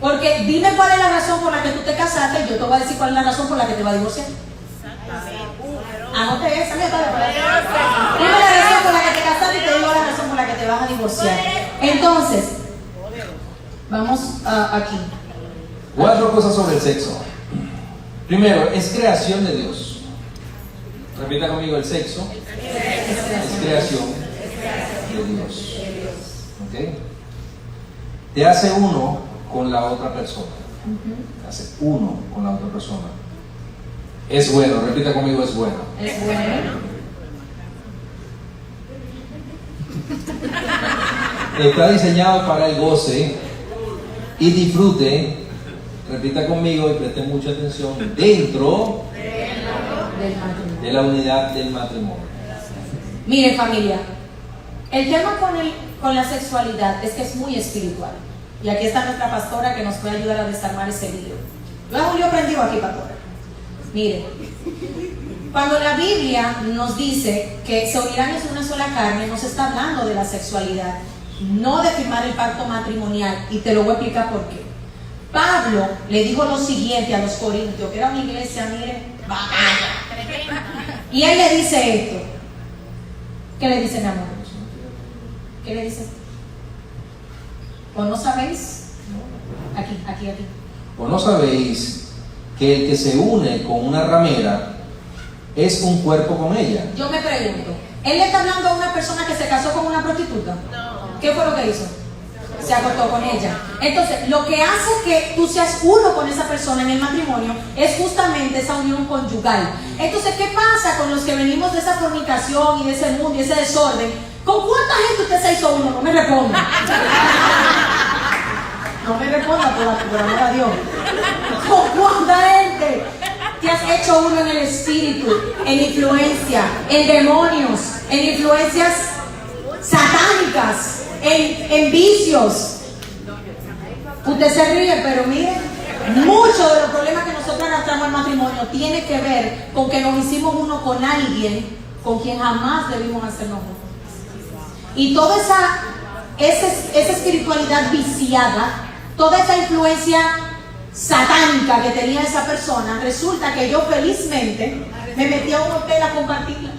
Porque dime cuál es la razón por la que tú te casaste y yo te voy a decir cuál es la razón por la que te vas a divorciar. Anote esa, dime la razón por la que te casaste y te digo la razón por la que te vas a divorciar. Entonces, vamos aquí. 4 cosas sobre el sexo. Primero, es creación de Dios. Repita conmigo, el sexo es creación de Dios. ¿Ok? Te hace uno con la otra persona. Te hace uno con la otra persona. Es bueno, repita conmigo, es bueno. Es bueno. Está diseñado para el goce y disfrute. Repita conmigo y preste mucha atención. Dentro de la unidad del matrimonio. Miren, familia, el tema con la sexualidad es que es muy espiritual. Y aquí está nuestra pastora que nos puede ayudar a desarmar ese lío. Yo hago un lío prendido aquí, pastora. Miren, cuando la Biblia nos dice que se unirán en una sola carne, nos está hablando de la sexualidad, no de firmar el pacto matrimonial. Y te lo voy a explicar por qué. Pablo le dijo lo siguiente a los corintios, que era una iglesia, miren, y él le dice esto. ¿Qué le dice, mi amor? ¿Qué le dice? ¿O no sabéis? Aquí. ¿O no sabéis que el que se une con una ramera es un cuerpo con ella? Yo me pregunto, ¿él le está hablando a una persona que se casó con una prostituta? No. ¿Qué fue lo que hizo? Se acostó con ella. Entonces, lo que hace que tú seas uno con esa persona en el matrimonio es justamente esa unión conyugal. Entonces, ¿qué pasa con los que venimos de esa fornicación y de ese mundo y ese desorden? ¿Con cuánta gente usted se hizo uno? No me responda. No me responda, por amor a Dios. ¿Con cuánta gente te has hecho uno en el espíritu, en influencia, en demonios, en influencias satánicas, en vicios? Usted se ríe, pero mire, muchos de los problemas que nosotros arrastramos al matrimonio tiene que ver con que nos hicimos uno con alguien con quien jamás debimos hacernos uno. Y toda esa espiritualidad viciada, toda esa influencia satánica que tenía esa persona, resulta que yo felizmente me metí a un hotel a compartirla.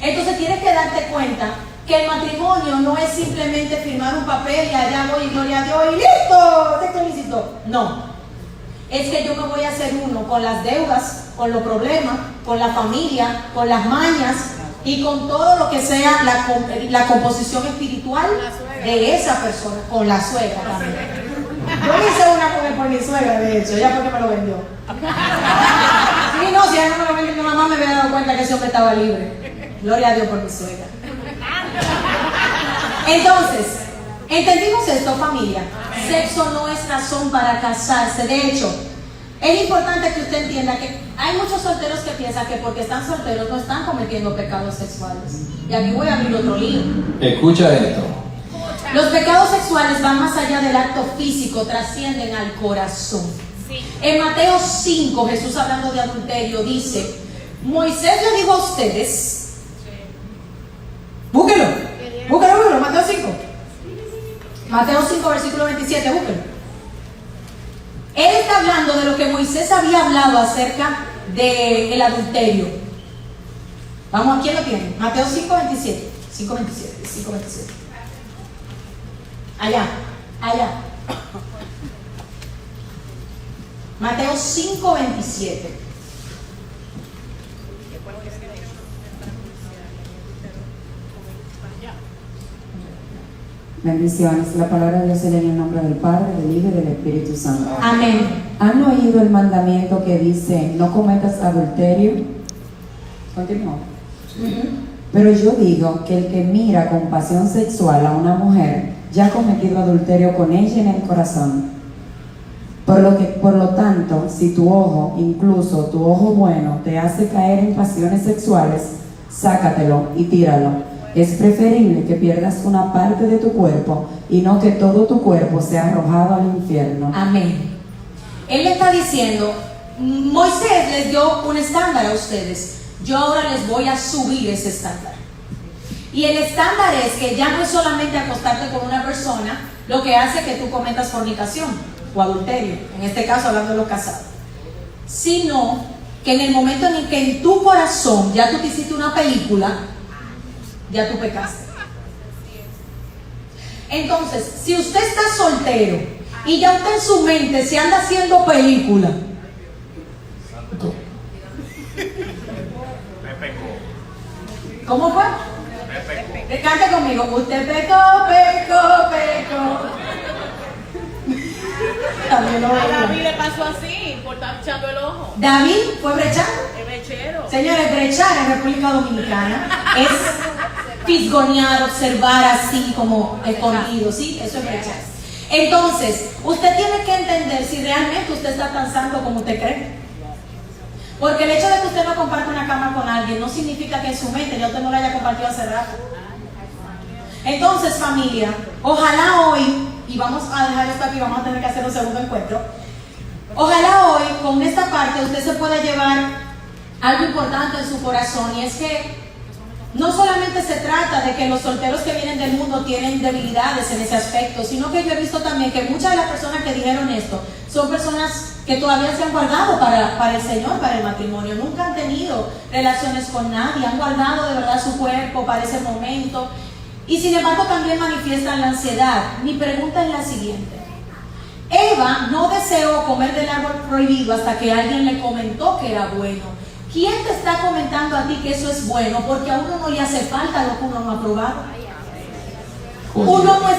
Entonces tienes que darte cuenta que el matrimonio no es simplemente firmar un papel y allá voy y gloria a Dios y listo, texto lícito. No, es que yo me voy a hacer uno con las deudas, con los problemas, con la familia, con las mañas y con todo lo que sea la composición espiritual de esa persona, con la suegra también. Yo me hice una por mi suegra, de hecho, ya porque me lo vendió. Sí, no, si ella no me lo vendió, mi mamá me había dado cuenta que ese hombre estaba libre. Gloria a Dios por mi suegra. Entonces, ¿entendimos esto, familia? Sexo no es razón para casarse. De hecho, Es importante que usted entienda que hay muchos solteros que piensan que porque están solteros no están cometiendo pecados sexuales. Y aquí voy a abrir otro libro. Escucha esto. Los pecados sexuales van más allá del acto físico, trascienden al corazón. En Mateo 5, Jesús hablando de adulterio dice, Moisés le dijo a ustedes, búsquelo, Mateo 5. Mateo 5, versículo 27, búsquelo. Él está hablando de lo que Moisés había hablado acerca del adulterio. Vamos, ¿quién lo tiene? Mateo 5, 27. Allá. Mateo 5, 27. Bendiciones. La palabra de Dios se lee en el nombre del Padre, del Hijo y del Espíritu Santo. Amén. ¿Han oído el mandamiento que dice, no cometas adulterio? Continúo. Pero yo digo que el que mira con pasión sexual a una mujer, ya ha cometido adulterio con ella en el corazón. Por lo tanto, si tu ojo, incluso tu ojo bueno, te hace caer en pasiones sexuales, sácatelo y tíralo. Es preferible que pierdas una parte de tu cuerpo y no que todo tu cuerpo sea arrojado al infierno. Amén. Él le está diciendo, Moisés les dio un estándar a ustedes. Yo ahora les voy a subir ese estándar. Y el estándar es que ya no es solamente acostarte con una persona lo que hace que tú cometas fornicación o adulterio, en este caso hablando de los casados, sino que en el momento en el que en tu corazón ya tú te hiciste una película, ya tú pecaste. Entonces, si usted está soltero y ya usted en su mente se anda haciendo película, ¿cómo fue? Cante conmigo. Usted pecó. También lo A oigo. David le pasó así, por estar echando el ojo. David fue brechando. El mechero. Señores, brechar en República Dominicana es fisgonear, observar así como escondido, ¿sí? Eso es brechar. Entonces, usted tiene que entender si realmente usted está tan santo como usted cree. Porque el hecho de que usted no comparte una cama con alguien no significa que en su mente ya usted no la haya compartido hace rato. Entonces, familia, ojalá hoy, y vamos a dejar esto aquí, vamos a tener que hacer un segundo encuentro. Ojalá hoy, con esta parte, usted se pueda llevar algo importante en su corazón, y es que no solamente se trata de que los solteros que vienen del mundo tienen debilidades en ese aspecto, sino que yo he visto también que muchas de las personas que dijeron esto son personas que todavía se han guardado para el Señor, para el matrimonio. Nunca han tenido relaciones con nadie, han guardado de verdad su cuerpo para ese momento, y sin embargo también manifiestan la ansiedad. Mi pregunta es la siguiente: Eva no deseó comer del árbol prohibido hasta que alguien le comentó que era bueno. ¿Quién te está comentando a ti que eso es bueno? Porque a uno no le hace falta lo que uno no ha probado. Uno no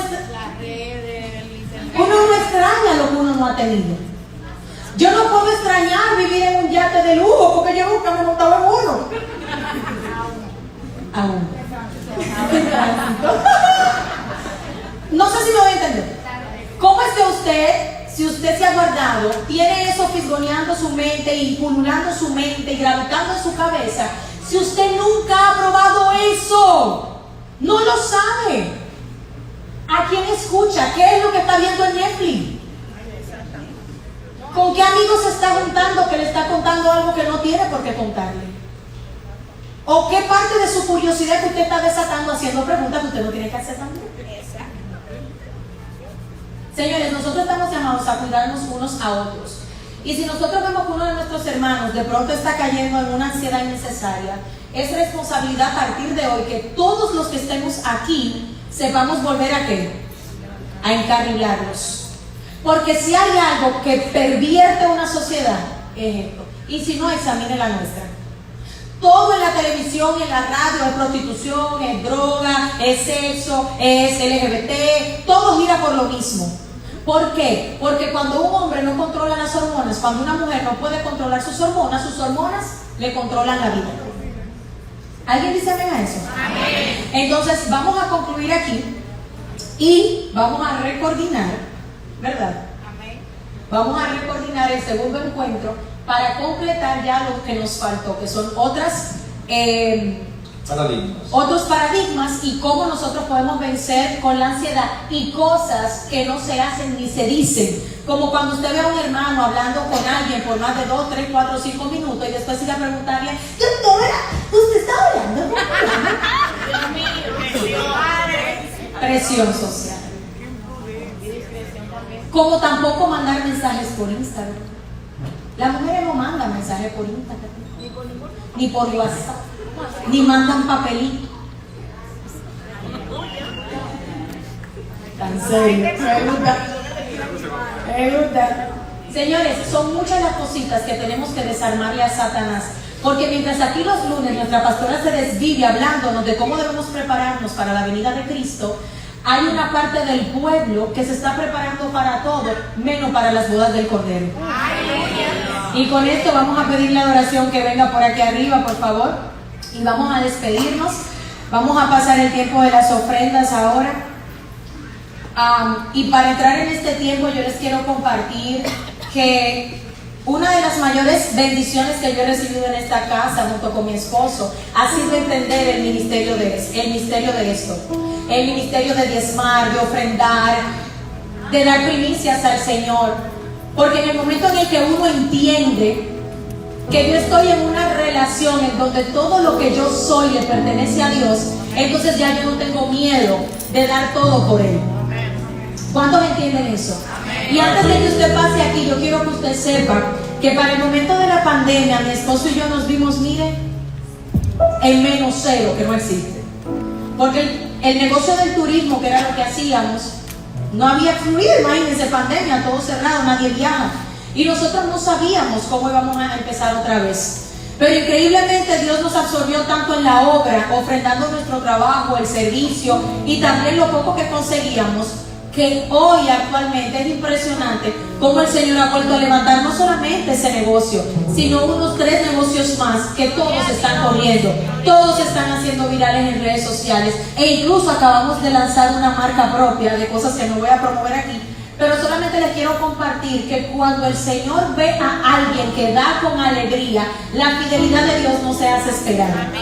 extraña lo que uno no ha tenido. Yo no puedo extrañar vivir en un yate de lujo porque yo nunca me he montado en uno. Aún. No sé si me voy a entender. ¿Cómo es que usted, si usted se ha guardado, tiene eso fisgoneando su mente y pululando su mente y gravitando en su cabeza, si usted nunca ha probado eso? No lo sabe. ¿A quién escucha? ¿Qué es lo que está viendo en Netflix? ¿Con qué amigos se está juntando que le está contando algo que no tiene por qué contarle? ¿O qué parte de su curiosidad que usted está desatando haciendo preguntas que usted no tiene que hacer también? Señores, nosotros estamos llamados a cuidarnos unos a otros. Y si nosotros vemos que uno de nuestros hermanos de pronto está cayendo en una ansiedad innecesaria, es responsabilidad a partir de hoy que todos los que estemos aquí sepamos volver a ¿qué? A encarrilarlos. Porque si hay algo que pervierte una sociedad, es esto. Y si no, examine la nuestra. Todo en la televisión, en la radio, es prostitución, es droga, es sexo, es LGBT, todo gira por lo mismo. ¿Por qué? Porque cuando un hombre no controla las hormonas, cuando una mujer no puede controlar sus hormonas le controlan la vida. ¿Alguien dice amén a eso? Amén. Entonces vamos a concluir aquí y vamos a recoordinar, ¿verdad? Amén. vamos a recoordinar el segundo encuentro para completar ya lo que nos faltó, que son otros paradigmas y cómo nosotros podemos vencer con la ansiedad y cosas que no se hacen ni se dicen, como cuando usted ve a un hermano hablando con alguien por más de 2, 3, 4, 5 minutos y después sigue a preguntarle: doctora, ¿usted está hablando? Presión social. Como tampoco mandar mensajes por Instagram. Las mujeres no mandan mensajes por Instagram, ni por WhatsApp, ni mandan papelito. Tan serio. Me gusta. Señores, son muchas las cositas que tenemos que desarmarle a Satanás. Porque mientras aquí los lunes nuestra pastora se desvive hablándonos de cómo debemos prepararnos para la venida de Cristo, hay una parte del pueblo que se está preparando para todo, menos para las bodas del Cordero. Y con esto vamos a pedir la adoración que venga por aquí arriba, por favor. Y vamos a despedirnos. Vamos a pasar el tiempo de las ofrendas ahora. Y para entrar en este tiempo yo les quiero compartir que una de las mayores bendiciones que yo he recibido en esta casa junto con mi esposo ha sido entender el ministerio de esto, el ministerio de diezmar, de ofrendar, de dar primicias al Señor, porque en el momento en el que uno entiende que yo estoy en una relación en donde todo lo que yo soy le pertenece a Dios, entonces ya yo no tengo miedo de dar todo por Él. ¿Cuántos entienden eso? Y antes de que usted pase aquí, yo quiero que usted sepa que para el momento de la pandemia, mi esposo y yo nos vimos, mire, en menos cero, que no existe. Porque el negocio del turismo, que era lo que hacíamos, no había fluido. Imagínense, pandemia, todo cerrado, nadie viaja. Y nosotros no sabíamos cómo íbamos a empezar otra vez. Pero increíblemente Dios nos absorbió tanto en la obra, ofrendando nuestro trabajo, el servicio y también lo poco que conseguíamos, que hoy actualmente es impresionante cómo el Señor ha vuelto a levantar no solamente ese negocio, sino unos 3 negocios más que todos están corriendo, todos están haciendo virales en redes sociales, e incluso acabamos de lanzar una marca propia de cosas que no voy a promover aquí, pero solamente les quiero compartir que cuando el Señor ve a alguien que da con alegría, la fidelidad de Dios no se hace esperar.